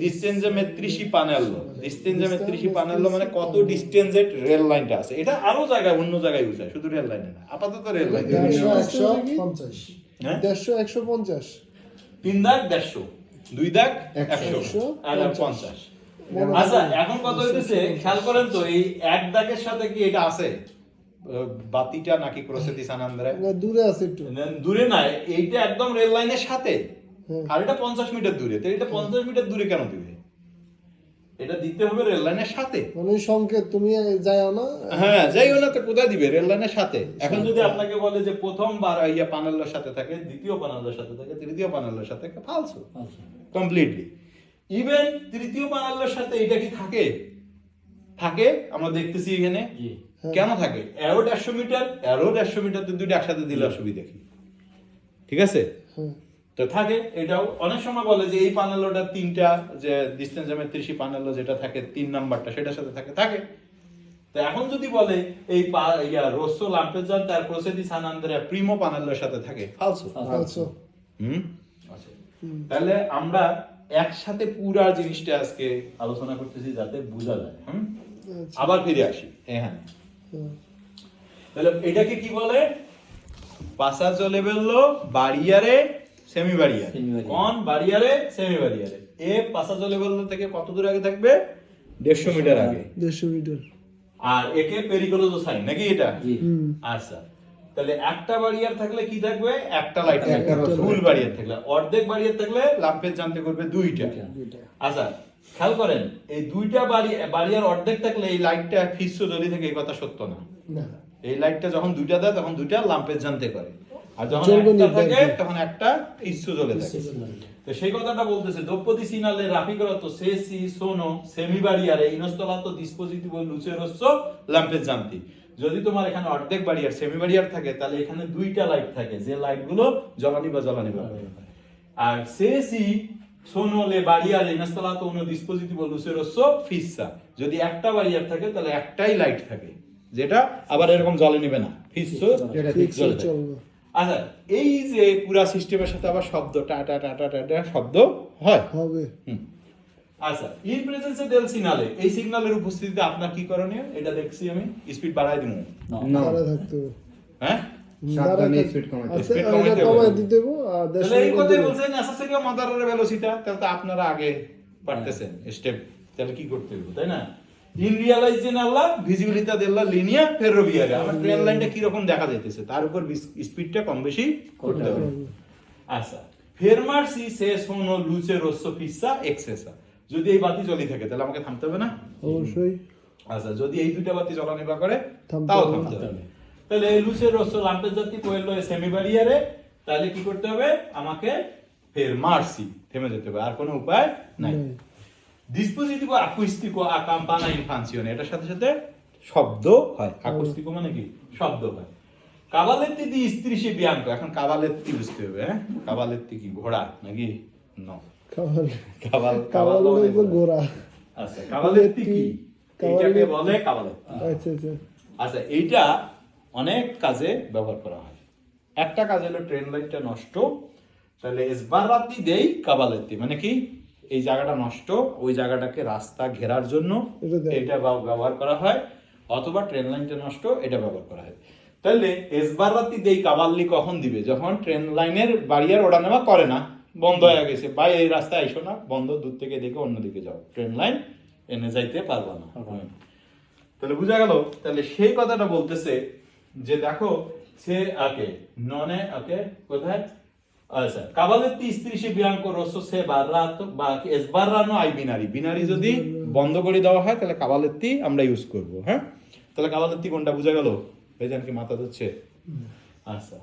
ডিস্টেন্সজামেট্রিসি পানেল্লো। ডিস্টেন্সজামেট্রিসি পানেল্লো মানে কত ডিস্টেন্সের রেল লাইনটা আছে। এটা আরো জায়গায়, অন্য জায়গায় বুঝায়, শুধু রেল লাইনে না। আপাতত রেল লাইন 150, 150, 3 দাগ 150, 2 দাগ 100 আর 50। আচ্ছা, এখন কত হইতেছে খেয়াল করেন তো, এই এক দাগের সাথে কি এটা আছে বাতিটা নাকি ক্রোসেতি সান আন্দ্রেয়া? দূরে আছে, একটু দূরে না, এইটা একদম রেল লাইনের সাথে, আর এটা 50 মিটার দূরে। তো এটা 50 মিটার দূরে কেন দিবে? এটা দিতে হবে রেল লাইনের সাথে, মানে সংকেত। তুমি যাইও না, হ্যাঁ যাইও না, তো কোথায় দিবে? রেল লাইনের সাথে। এখন যদি আপনাকে বলে যে প্রথমবার ইয়া পানেলের সাথে থাকে, দ্বিতীয় পানেলের সাথে থাকে, তৃতীয় পানেলের সাথে থাকে, ফালসু কমপ্লিটলি। ইভেন তৃতীয় পানেলের সাথে এটা কি থাকে? আমরা দেখতেছি এখানে কেন থাকে? অ্যারো 150 মিটার, অ্যারো 150 মিটার, তো দুইটা একসাথে দিলে অসুবিধা কি? ঠিক আছে, তো থাকে। এটাও অনেক সময় বলে যে এই পানেলটা 3টা, যে ডিস্টেন্সজামেট্রিসি পানেল যেটা থাকে 3 নাম্বারটা, সেটার সাথে থাকে। তো এখন যদি বলে এই রোসো লাম্পেজান তার ক্রোসেতি সান আন্দ্রেয়া প্রিমো পানেলের সাথে থাকে, ফালসু। তাহলে আমরা একসাথে পুরা জিনিসটা আজকে আলোচনা করতেছি যাতে বোঝা যায়। আবার ফিরে আসি হ্যাঁ, তাহলে এটাকে কি বলে? পাসাজো লেভেলো বারিয়ারে সেমি বারিয়ারে। কোন বারিয়ারে? সেমি বারিয়ারে। এ পাসাজো লেভেলো থেকে কত দূর আগে থাকবে? 150 মিটার আগে। 150 মিটার। আর একে পেরিকোলোজো সাইন নাকি এটা? আচ্ছা, তাহলে একটা বারিয়ার থাকলে কি থাকবে? একটা লাইট থাকবে। ফুল বারিয়ার থাকলে, অর্ধেক বারিয়ার থাকলে লাম্পেজ জানতে করবে 2টা। আচ্ছা, খেয়াল করেন, এই 2টা বারিয়ার অর্ধেক থাকলে এই লাইটটা ফিসো জ্বলি থাকে, এই কথা সত্য না। এই লাইটটা যখন 2টা দেয় তখন 2টা লাম্পেজ জানতে করে, আর যখন একটা থাকে তখন একটা ফিসো জ্বলে থাকে। তো সেই কথাটা বলতেছে, dopo sinale raffigurato se si sono semibariare installato dispositivo luce rosso lampeggianti। যদি তোমার এখানে অর্ধেক বারিয়ার সেমি বারিয়ার থাকে তাহলে এখানে 2টা লাইট থাকে, যে লাইটগুলো জ্বালানি বা আর se si sono le barriere installato uno dispositivo luce rosso fissa। যদি একটা বারিয়ার থাকে তাহলে একটাই লাইট থাকে, যেটা আবার এরকম জ্বলে নিবে না, ফিসো চলবে। আচ্ছা, এই যে পুরা সিস্টেমের সাথে আবার শব্দ টা টা টা টা টা শব্দ হবে। আচ্ছা, ইন প্রেজেন্সে ডেল সিগনালে, এই সিগন্যালের উপস্থিতিতে আপনার কি করণীয়? এটা দেখছি আমি স্পিড বাড়াই দিমু না থাকতো, হ্যাঁ সাবধানে স্পিড কমাই দিতে দেব। তাহলে এই কথাই বলছেন নেসেসারি মদারের ভেলোসিটি, তাহলে তো আপনারা আগে পারতেছেন স্টেপ, তাহলে কি করতে হবে, তাই না? ইন রিয়ালাইজেশন আল্লাহ ভিজিবিলিটি দেল্লা লিনিয়া ফেরোভিয়ারে আমার ট্রেন লাইনটা কি রকম দেখা যাইতেছে তার উপর স্পিডটা কম বেশি করতে হবে আচ্ছা ফেরমার্সি সে সোনো লুচে রোসো ফিসা এক্সেসা যদি এই বাতি জ্বলি থাকে তাহলে আমাকে থামতে হবে না অবশ্যই আচ্ছা যদি এই দুইটা বাতি জ্বলানিবা করে থামতে তাও হবে। থামতে হবে তাহলে এই লুচে রোসো লাম্পেজাতি কোয়েলো সেমি বারিয়ারে তাহলে কি করতে হবে আমাকে ফেরমার্সি থেমে যেতে হবে আর কোনো উপায় নাই dispositivo acústico a campana in funzione এটার সাথে সাথে শব্দ হয় acústico মানে কি শব্দ হয় কাভালেত্তি দি স্ত্রীশে বিয়াঙ্ক এখন কাভালেত্তি বুঝতে হবে হ্যাঁ কাভালেত্তি কি ঘোড়া নাকি নো কাভাল কাভাল কাভাল মানে হলো গোরা আচ্ছা কাভালেত্তি কি এটাকে বলে কাভালেত্তি আচ্ছা আচ্ছা আচ্ছা এইটা অনেক কাজে ব্যবহার করা হয় একটা কাজ হলো ট্রেন লাইনটা নষ্ট তাহলে এসবারাতি দেই কাভালেত্তি মানে কি এই জায়গাটা নষ্ট ওই জায়গাটাকে রাস্তা ঘেরার জন্য এটা দেয়। এটা ব্যবহার করা হয় অথবা ট্রেন লাইনটা নষ্ট এটা ব্যবহার করা হয় তাহলে এসবারাতি দেই কাভাল্লি কখন দিবে যখন ট্রেন লাইনের বাড়িয়ার ওড়া নেওয়া করে না বন্ধ হয়ে গেছে ভাই এই রাস্তায় আইসো না বন্ধ দূর থেকে দেখে অন্যদিকে যাও ট্রেন লাইন এনে যাইতে পারবা না তাহলে বোঝা গেল তাহলে সেই কথাটা বলতেছে যে দেখো সে আকে ননে আকে কোথায় আচ্ছা কাভালেত্তি স্ত্রীশে বিয়াঙ্কো রোসো সে বাররাতো বা এসবাররানো আই বিনারি বিনারি যদি বন্ধ করে দেওয়া হয় তাহলে কাভালেত্তি আমরা ইউজ করব হ্যাঁ তাহলে কাভালেত্তি কোনটা বোঝা গেল ভাইজান কি মাথা ধরছে আচ্ছা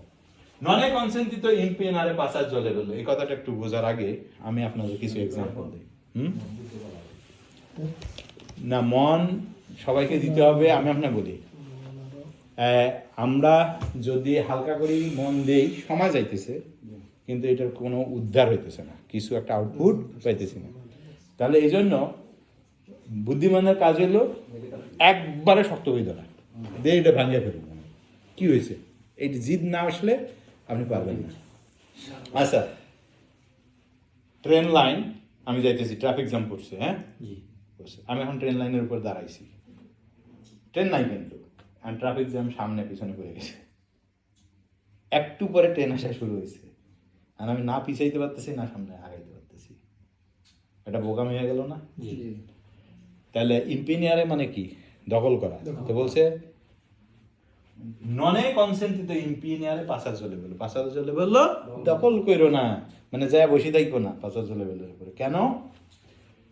ননে কনসেন্টিতো ইম্পিনারে পাসার চলে গেল এই কথাটা একটু বোঝার আগে আমি আপনাদের কিছু এক্সাম্পল দিই না মন সবাইকে দিতে হবে আমি আপনাকে বলি আমরা যদি হালকা করে মন দেই সময় যাইতেছে কিন্তু এটার কোনো উদ্ধার হইতেছে না কিছু একটা আউটপুট পাইতেছি না তাহলে এই জন্য বুদ্ধিমানের কাজ হলো একবারে শক্ত হয়ে ধরা দিয়ে এটা ভাঙিয়ে ফেলুন কি হয়েছে এই জিদ না আসলে আপনি পারবেন না আচ্ছা ট্রেন লাইন আমি যাইতেছি ট্রাফিক জ্যাম করছে হ্যাঁ আমি এখন ট্রেন লাইনের উপর দাঁড়াইছি ট্রেন নাই কিন্তু আর ট্রাফিক জ্যাম সামনে পিছনে পড়ে গেছে একটু পরে ট্রেন আসা শুরু হয়েছে আর আমি না পিছাইতে পারতেছি না সামনে আগাইতে পারতেছি এটা বোকামি হয়ে গেল না তাহলে ইম্পিনিয়ারে মানে কি দখল করা তো বলছে ননে কনসেন্টিত ইম্পিনিয়ারে পাশা চলে বললো পাশা চলে বললো দখল করো না মানে যা বসে থাকবো না পাশা চলে বললো কেন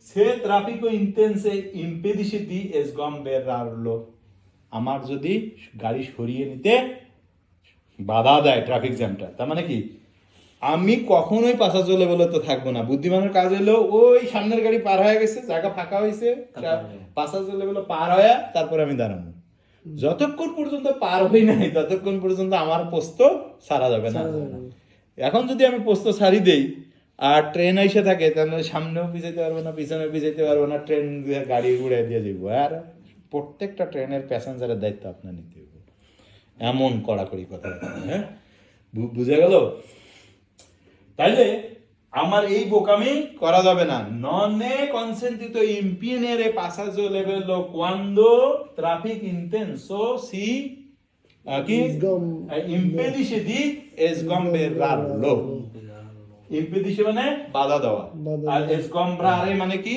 সে ট্রাফিক ইন্টেন্সে ইম্পেদিসে দি এসগম বেরারলো আমার যদি গাড়ি সরিয়ে নিতে বাধা দেয় ট্রাফিক জ্যামটা তার মানে কি আমি কখনোই পাশা চলে বলে তো থাকবো না বুদ্ধিমানের কাজ হলো ওই সামনের গাড়ি পার হয়ে গেছে জায়গা ফাঁকা হয়েছে পাশা চলে বলে পার হয়ে তারপরে আমি দাঁড়াবো যতক্ষণ পর্যন্ত পার হই নাই ততক্ষণ পর্যন্ত আমার পোস্ত ছাড়া যাবে না এখন যদি আমি পোস্ত ছাড়ি দেই আর ট্রেন এসে থাকে তাহলে সামনেও পিছাইতে পারবো না পিছনেও পিছাইতে পারবো না ট্রেন গাড়ি উড়ে দিয়ে যাবো আর প্রত্যেকটা ট্রেনের প্যাসেঞ্জারের দায়িত্ব আপনার নিতে হবে এমন কড়াকড়ি কথা হ্যাঁ বুঝে গেল তাইলে আমার এই বোকামি করা যাবে না ননে কনসেন্টিতো ইম্পিনিere passaggio livello quando traffic intenso si কি impedisce di sgomberarlo impedisce মানে বাধা দেওয়া আর sgombrare মানে কি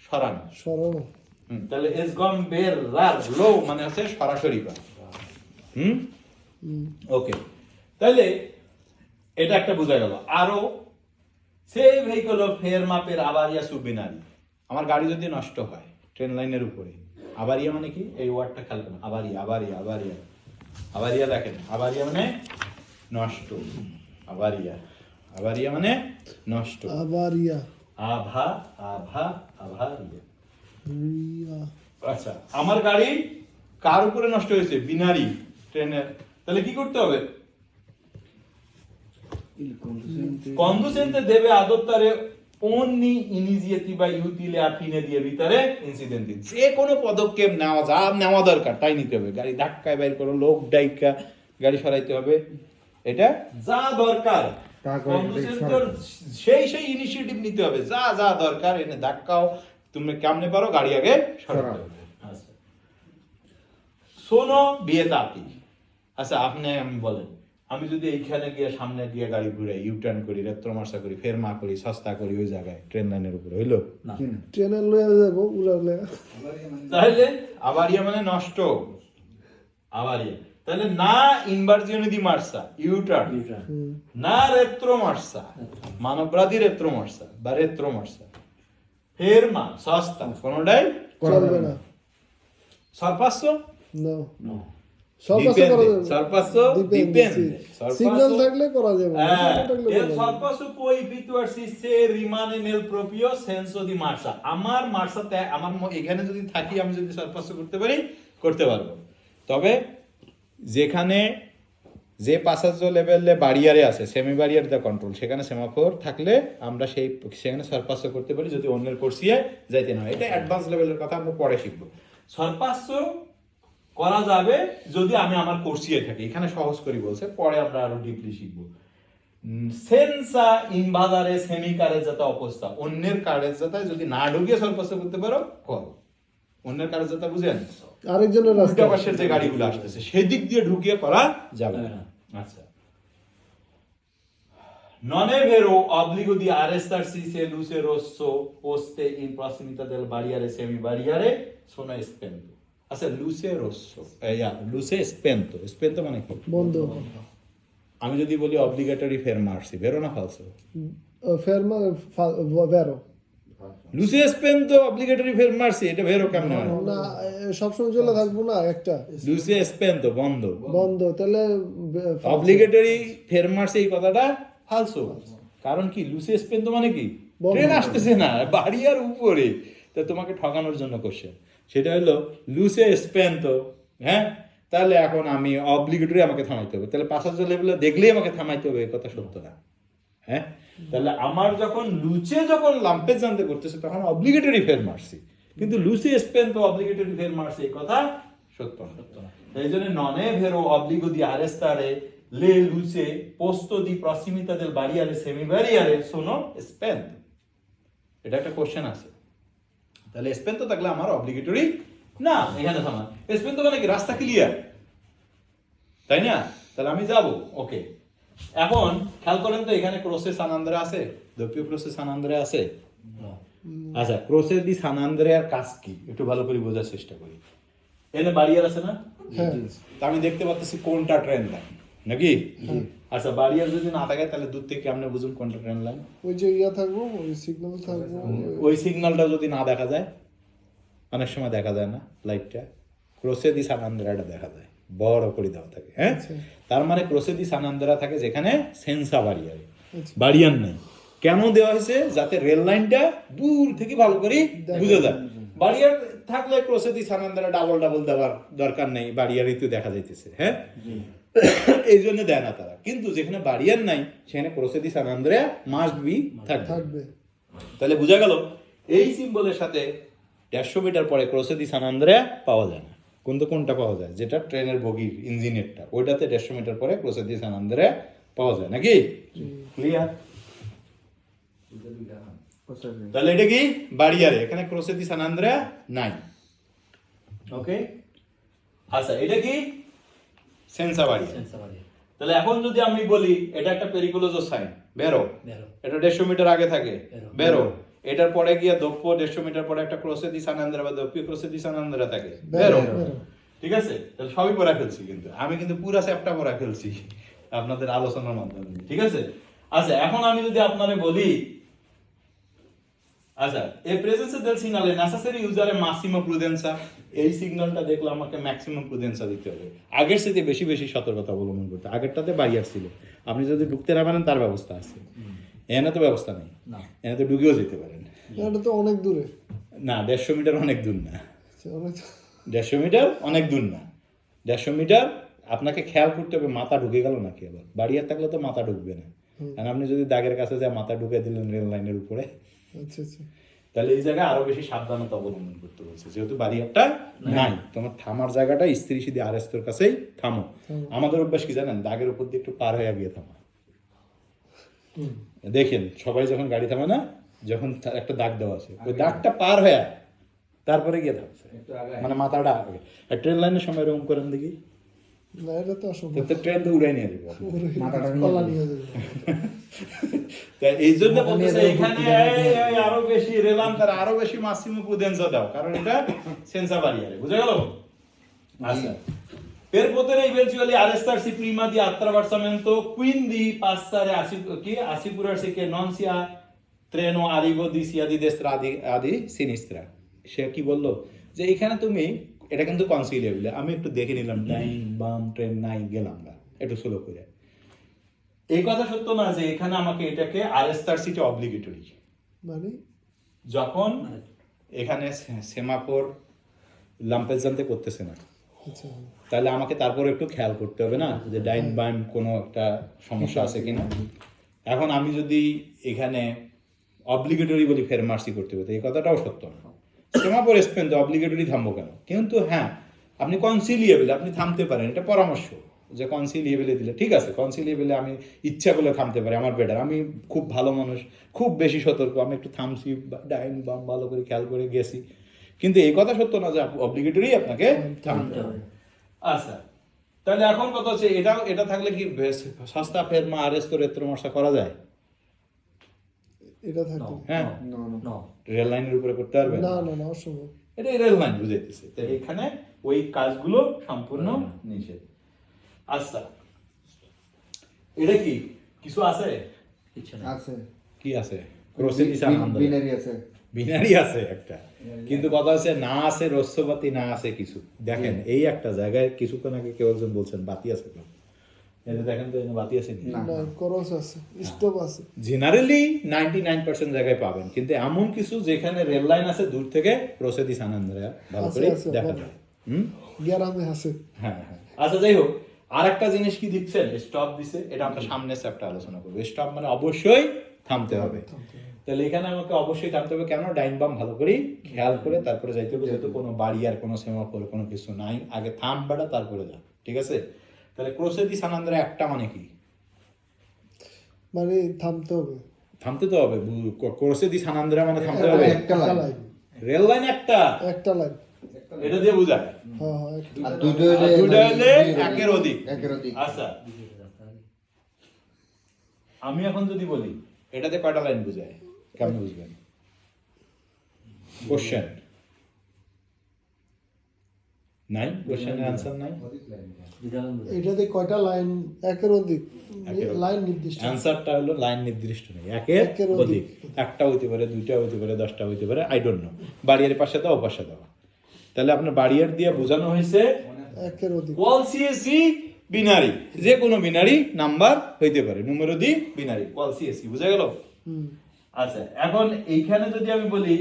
সরানো সরানো তাহলে sgomberarlo মানে হচ্ছে সরাসরি করা ওকে তাহলে এটা একটা বোঝা গেল আরো সেই ভেহিকল ফেরমাপের আবারিয়া সুবিনারি আমার গাড়ি যদি নষ্ট হয় ট্রেন লাইনের উপরে আবারিয়া মানে কি এই ওয়ার্ডটা খেয়াল করুন আবারিয়া আবারিয়া আবারিয়া আবারিয়া দেখেন আবারিয়া মানে নষ্ট আবারিয়া আবারিয়া মানে নষ্ট আবারিয়া আভা আভা আভারিয়া রিয়া আচ্ছা আমার গাড়ি কার উপরে নষ্ট হয়েছে বিনারি ট্রেনের তাহলে কি করতে হবে conducente deve adottare ogni iniziativa utile a fine di evitare incidenti যে কোনো পদক্ষেপ নেওয়া দরকার তাই নিতে হবে গাড়ি ধাক্কায় বাইর করো লোক ডাইকা গাড়ি সরাইতে হবে এটা যা দরকার কন্ডুসেন্টর সেই ইনিশিয়েটিভ নিতে হবে যা দরকার এনে ধাক্কাও তুমি কেমনে পারো গাড়ি আগে সরাতে হবে আচ্ছা সোনো বিয়েতাতি আচ্ছা আপনি আমি বলেন আমি যদি এইখানে গিয়ে সামনে দিয়ে গাড়ি ঘুরে ইউটার্ন করি, রেত্রমার্সা করি, ফের মা করি, সস্তা করি ওই জায়গায় ট্রেন লাইনের উপরে, হইলো? ট্রেনের লয়ে যাবো উড়ালে তাহলে আবারিয়া মানে নষ্ট, আবারিয়া। তাহলে না ইনভার্জিone di marsa, ইউটার্ন, না রেত্রমার্সা, মানবরাধি রেত্রমার্সা বা রেত্রমার্সা, ফেরমা সস্তা, কোনটাই চলবে না। সরপাসো নো সর্পাস করা যাবে, সরপাসো ডিপেন্ডে, সিগন্যাল থাকলে করা যাবে, হ্যাঁ, সিগন্যাল থাকলে il করা যাবে। sorpasso può abituarsi se rimane nel proprio senso di marcia। আমার মার্সাতে আমার এখানে যদি থাকি, আমি যদি সরপাসো করতে পারি, করতে পারবো। তবে যেখানে যে পাসাজ লেভেলে বারিয়ারে আছে, সেমি বারিয়ার দা কন্ট্রোল, সেখানে সেমাফোর থাকলে আমরা সেখানে সরপাসো করতে পারি যদি অন্যের কোর্সিয়ে যাইতে না হয়। এটা অ্যাডভান্স লেভেলের কথা, আমরা পরে শিখবো। সরপাসো করা যাবে যদি আমি আমার কোর্সিয়ে থাকি, এখানে সহজ করি বলছে, পরে আমরা আরো ডিপলি শিখবো। সেন্সা ইনভাদারে সেমি কারেজাতা অবস্থা, অন্যের কারেজাতায় যদি না ঢুকে সরপাসো করতে পারো করো। অন্যের কারেজাতা বুঝেন, আরেকজনের রাস্তা উল্টা পাশের যে গাড়িগুলো আসতেছে সেদিক দিয়ে ঢুকিয়ে করা যাবে না। আচ্ছা, non è vero obbligo di arrestarsi se luce rosso poste in prossimità del barriere semibariere sono spento। আচ্ছা, luce rosso, luce spento, spento মানে কি? বন্ধ, আমি যদি বলি অব্লিগেটরি ফেরমার্সি, ভেরো না ফালসো? ফেরমা ভেরো লুসে স্পেন্তো অব্লিগেটরি ফেরমার্সি, এটা ভেরো কেমনে হয়? না, সবসময় চলে থাকবো না, একটা লুসে স্পেন্তো বন্ধ, বন্ধ, তাহলে অব্লিগেটরি ফেরমার্সি এই কথাটা ফালসো। কারণ কি, লুসে স্পেন্তো মানে কি? বন্ধ। ট্রেন আসতেছে না, বাড়িয়ার উপরে, তো তোমাকে ঠকানোর জন্য কোশ্চেন। সেটা হলো লুসে স্পেন্তো, হ্যাঁ? তাহলে এখন আমি অব্লিগেটরি আমাকে থামাইতে হবে, তাহলে পাসার লেভেলে দেখলেই আমাকে থামাইতে হবে, এই কথা সত্য না, হ্যাঁ? তাহলে আমার যখন লুচে যখন লাম্পে জানতে করতেছে তখন অব্লিগেটরি ফের মারছি, কিন্তু লুসি স্পেন তো অব্লিগেটরি ফের মারছে, এই কথা সত্য না। এই জন্য ননে ভেরো অব্লিগো দি আরেস্টারে লে লুচে পোস্তো দি প্রসিমিতা দেল বারিয়ারে সেমি বারিয়ারে সোনো স্পেন, এটা একটা কোশ্চেন আছে। তাহলে স্পেন তো থাকলে আমার অব্লিগেটরি না, এখানে থামা। স্পেন তো মানে কি, রাস্তা ক্লিয়ার, তাই না? তাহলে আমি যাব, ওকে। এখন খেয়াল করেন তো, এখানে ক্রোসে সানান্দ্রে আছে, দপীয় ক্রোসে সানান্দ্রে আছে। আচ্ছা, ক্রোসে দি সানান্দ্রের কাজ কি একটু ভালো করে বোঝার চেষ্টা করি। এনে বারিয়ার আছে না? তা আমি দেখতে পাচ্ছি কোনটা ট্রেন লাইন, নাকি? আচ্ছা, বারিয়ার যদি না থাকে তাহলে দূর থেকে আপনি বুঝুন কোনটা ট্রেন লাইন। ওই যে ইয়া থাকবো, ওই সিগন্যাল থাকবো, ওই সিগন্যালটা যদি না দেখা যায়, অনেক সময় দেখা যায় না লাইটটা, ক্রোসে দি সানান্দ্রাটা দেখা যায়, বড় করে দেওয়া থাকে, হ্যাঁ? তার মানে ক্রোসে দি সানান্দ্রা থাকে যেখানে সেন্সা বারিয়ার, বারিয়ার নাই। কেন দেওয়া হয়েছে? যাতে রেল লাইনটা দূর থেকে ভালো করে বুঝে যায়। বারিয়ার থাকলে ক্রোসে দি সানান্দ্রা ডাবল ডাবল দেওয়ার দরকার নেই, বারিয়ারই তো দেখা যাইতেছে, হ্যাঁ? এই জন্য দেয় না তারা। কিন্তু যেখানে বারিয়ার নাই সেখানে ক্রোসে দি সানান্দ্রা মাস্ট বি থাকবে। তাহলে বোঝা গেল, এই সিম্বলের সাথে 150 মিটার পরে ক্রোসে দি সানান্দ্রা পাওয়া যায় না। কিন্তু কোনটা পাওয়া যায়? যেটা ট্রেনের বগির ইঞ্জিনেরটা, ওইটাতে 150 মিটার পরে ক্রোসে দি সানান্দ্রা পাওয়া যায়, নাকি? ক্লিয়ার? তাহলে এটা কি বারিয়ারে, এখানে ক্রোসে দি সানান্দ্রা নাই, ওকে? আচ্ছা, এটা কি সেন্সা বারিয়ার। তাহলে এখন যদি আমি বলি এটা একটা পেরিকুলোজো সাইন, বেরো, এটা 150 মিটার আগে থাকে, বেরো। এটার পরে গিয়ে দপ্প 150 মিটার পরে একটা ক্রোসে দি সানান্দ্রা বা দপ্পীয় ক্রোসে দি সানান্দ্রা থাকে, বেরো। ঠিক আছে? তাহলে সবই পড়া ফেলছি, কিন্তু আমি কিন্তু পুরো চ্যাপ্টার পড়া ফেলছি আপনাদের আলোচনার মাধ্যমে, ঠিক আছে? আচ্ছা, এখন আমি যদি আপনারে বলি, আচ্ছা, এই প্রেজেন্সে দেল সিগনালে নেসেসারি ইউজারে মাসিমো প্রুডেন্সা, এই সিগন্যালটা দেখলে আমাকে ম্যাক্সিমাম প্রুডেন্সা দিতে হবে। আগের সাথে বেশি বেশি সতর্কতা অবলম্বন করতে। আগেরটাতে বারিয়ার ছিল, আপনি যদি ঢুকতে না পারেন তার ব্যবস্থা আছে, এনে তো ব্যবস্থা নেই, এনে তো ঢুকেও যেতে পারেন। এটা তো অনেক দূরে না, 150 মিটার অনেক দূর না, অনেক 150 মিটার অনেক দূর না। 150 মিটার আপনাকে খেয়াল করতে হবে মাথা ঢুকে গেল নাকি। আবার বারিয়ার থাকলে তো মাথা ঢুকবে না, কারণ আপনি যদি দাগের কাছে যা মাথা ঢুকে দিলেন রেল লাইনের উপরে, আচ্ছা আচ্ছা, তাহলে এই জায়গায় আরো বেশি সাবধানতা অবলম্বন করতে বলছে। যেহেতু বারিয়ারটা নাই, তোমার থামার জায়গাটা স্ত্রী সিধি আরেস্তর কাছেই থামো। আমাদের অভ্যাস কি জানেন? দাগের উপর দিয়ে একটু পার হয়ে গিয়ে থামা। দেখেন সবাই যখন গাড়ি থামে না, যখন একটা দাগ দেওয়া আছে, ওই দাগটা পার হয়ে তারপরে গিয়ে থামছে, মানে মাথাটা আগে। ট্রেন লাইনের সময় এরকম করেন দেখি, না এটা তো অসম্ভব তো ট্রেন তো উড়াই নিয়ে যাবে মাথাটা নিয়ে কল্লা যাবে। নিয়ে যাবে তাই এই জন্য মাথা নিয়ে বলতেছে যাবে, এখানে বুদ্ধি যাবে, এই আরো বেশি রেলাম তার আরো বেশি মাসিমো পrudenza দাও কারণ এটা সেন্সা বারিয়ারে বুঝা গেল আচ্ছা per poter eventually arrestarsi prima di attraversamento quindi passare assicurarsi che non sia treno arrivo di sia di destra di sinistra সে কি বললো যে এখানে তুমি এটা কিন্তু কনসিলিয়েবল আমি একটু দেখে নিলাম ডাইন বাম ট্রেন নাই গেলাম না একটু স্লো করে এই কথা সত্য না যে এখানে আমাকে এটাকে আরেস্টারসিটি অব্লিগেটরি মানে যখন এখানে সেমাফোর লাম্পেজান্তে করতেছে না আচ্ছা তাহলে আমাকে তারপর একটু খেয়াল করতে হবে না যে ডাইন বাম কোনো একটা সমস্যা আছে কিনা এখন আমি যদি এখানে অব্লিগেটরি বলি ফের মার্সি করতে হবে এই কথাটাও সত্য না সেমাফোর স্পেন তো অব্লিগেটরি থামবো কেন কিন্তু হ্যাঁ আপনি কনসিলিয়েবল আপনি থামতে পারেন এটা পরামর্শ যে কনসিলিয়েবলে দিলে ঠিক আছে কনসিলিয়েবলে আমি ইচ্ছা করলে থামতে পারি আমার বেটার আমি খুব ভালো মানুষ খুব বেশি সতর্ক আমি একটু থামছি ডাইন বাম ভালো করে খেয়াল করে গেছি কিন্তু এই কথা সত্য না যে অব্লিগেটরি আপনাকে থামতে হবে আচ্ছা তাহলে এখন কথা হচ্ছে এটা থাকলে কি সস্তা ফেরমা আরেস্তো রেত্রমশা করা যায় এটা থাকে হ্যাঁ No, no. No. রেল লাইনের উপরে করতে পারবে না না না অসম্ভব এটা রেল লাইন বুঝাইতেছে তাই এখানে ওই কাজগুলো সম্পূর্ণ নিষেধ আচ্ছা এটা কি কিছু আছে কিছু না আছে কি আছে ক্রোসেলিস আনন্দ বিনারি আছে বিনারি আছে একটা কিন্তু কথা আছে না আছে রস্যপাতি না আছে কিছু দেখেন এই একটা জায়গায় কিছুক্ষণ আগে কেউ একজন বলছেন বাতি আছে কেন এই যে দেখেন তো এখানে বাতি আছে নি না। না করস আছে স্টোভ আছে জেনারেলি 99% জায়গায় পাবেন কিন্তু এমন কিছু যেখানে রেল লাইন আছে দূর থেকে প্রসেদি সানান্দ্রা ভালো আছে, করে আছে, দেখা ভালো। যায় হুম গ্রামে আছে হ্যাঁ হ্যাঁ আচ্ছা যাই হোক আর একটা জিনিস কি দিচ্ছেন স্টপ দিছে এটা আমরা সামনে চ্যাপ্টার আলোচনা করবো স্টপ মানে অবশ্যই থামতে হবে তাহলে এখানে আমাকে অবশ্যই থামতে হবে কেন ডাইন বাম ভালো করে খেয়াল করে তারপরে যাইতে হবে যেহেতু কোনো বাড়ি আর কোনো সেমাফোর কোনো কিছু নাই আগে থাম বাড়া তারপরে যা ঠিক আছে তাহলে ক্রোসেদি সানান্দ্রা একটা মানে কি মানে থামতে হবে থামতে তো হবে ক্রোসেদি সানান্দ্রা মানে থামতে হবে একটা লাইন লাইন রেল লাইন একটা একটা লাইন এটা দিয়ে বোঝায় হ্যাঁ হ্যাঁ একটা আর দুটো আর হলে দুইটা হলে একের অধিক একের অধিক আচ্ছা আমি এখন যদি বলি এটাতে কয়টা লাইন বোঝায় কেমন বুঝবেন কোশ্চেন নাই কোশ্চেনের আনসার নাই এটাতে কয়টা লাইন একের অধিক একের অধিক। লাইন নির্দিষ্ট অ্যান্সারটা হলো লাইন নির্দিষ্ট নেই একের একের অধিক অধিক। একটা হইতে পারে দুইটা হইতে পারে 10টা হইতে পারে আই ডোন্ট নো বাড়িয়ার পাশে দাও পাশে দাও তাহলে আপনার বাড়িয়ার দিয়ে বোঝানো হয়েছে একের অধিক কোয়াল সিএসি বিনারি যে কোনো বিনারি নাম্বার হইতে পারে নুমেরো দি বিনারি কোয়াল সিএসি বুঝা গেল হুম আচ্ছা এখন এইখানে যদি আমি বলি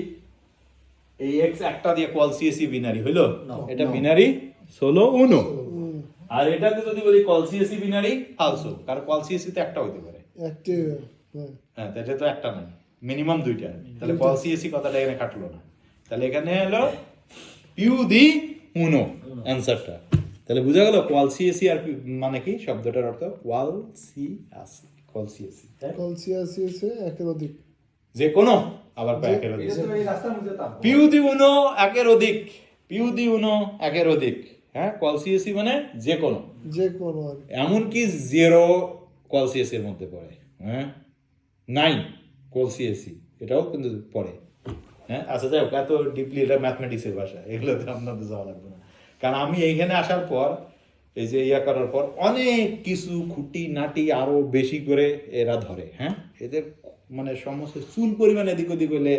এই এক্স একটা দিয়ে কোয়াল সিএসি বিনারি হইলো এটা বিনারি সোলো উনো হুম আর এটাতে যদি বলি কোয়াল সিএসি বিনারি ফালসো কারণ কোয়াল সিএসি তে একটা হইতে পারে একটি হ্যাঁ হ্যাঁ তাহলে তো একটা নাই মিনিমাম দুইটা তাহলে কোয়াল সিএসি কথাটা এখানে কাটলো না তাহলে এখানে হলো পিউ দি উনো অ্যান্সারটা তাহলে বুঝা গেল কোয়াল সিএসি আর মানে কি শব্দটার অর্থ কোয়াল সিএসি কোয়াল সিএসি কলসিয়াসি আছে একের অধিক যে কোনো আবার একের অধিক পিউ দি উনো একের অধিক পিউ দি উনো একের অধিক হ্যাঁ কোয়াল সিএসি মানে যে কোনো যে কোনো আর এমনকি জিরো কোয়াল সিএসি এর মধ্যে পড়ে হ্যাঁ 9 কোয়াল সিএসি এটাও কিন্তু পড়ে হ্যাঁ আচ্ছা যাই হোক এত ডিপলি এটা ম্যাথমেটিক্সের ভাষা এগুলোতে আপনাদের যাওয়া লাগবে না কারণ আমি এইখানে আসার পর এই যে ইয়া করার পর অনেক কিছু খুঁটি নাটি আরো বেশি করে এরা ধরে হ্যাঁ এদের মানে সমস্ত চুল পরিমাণ এদিক ওদিক হলে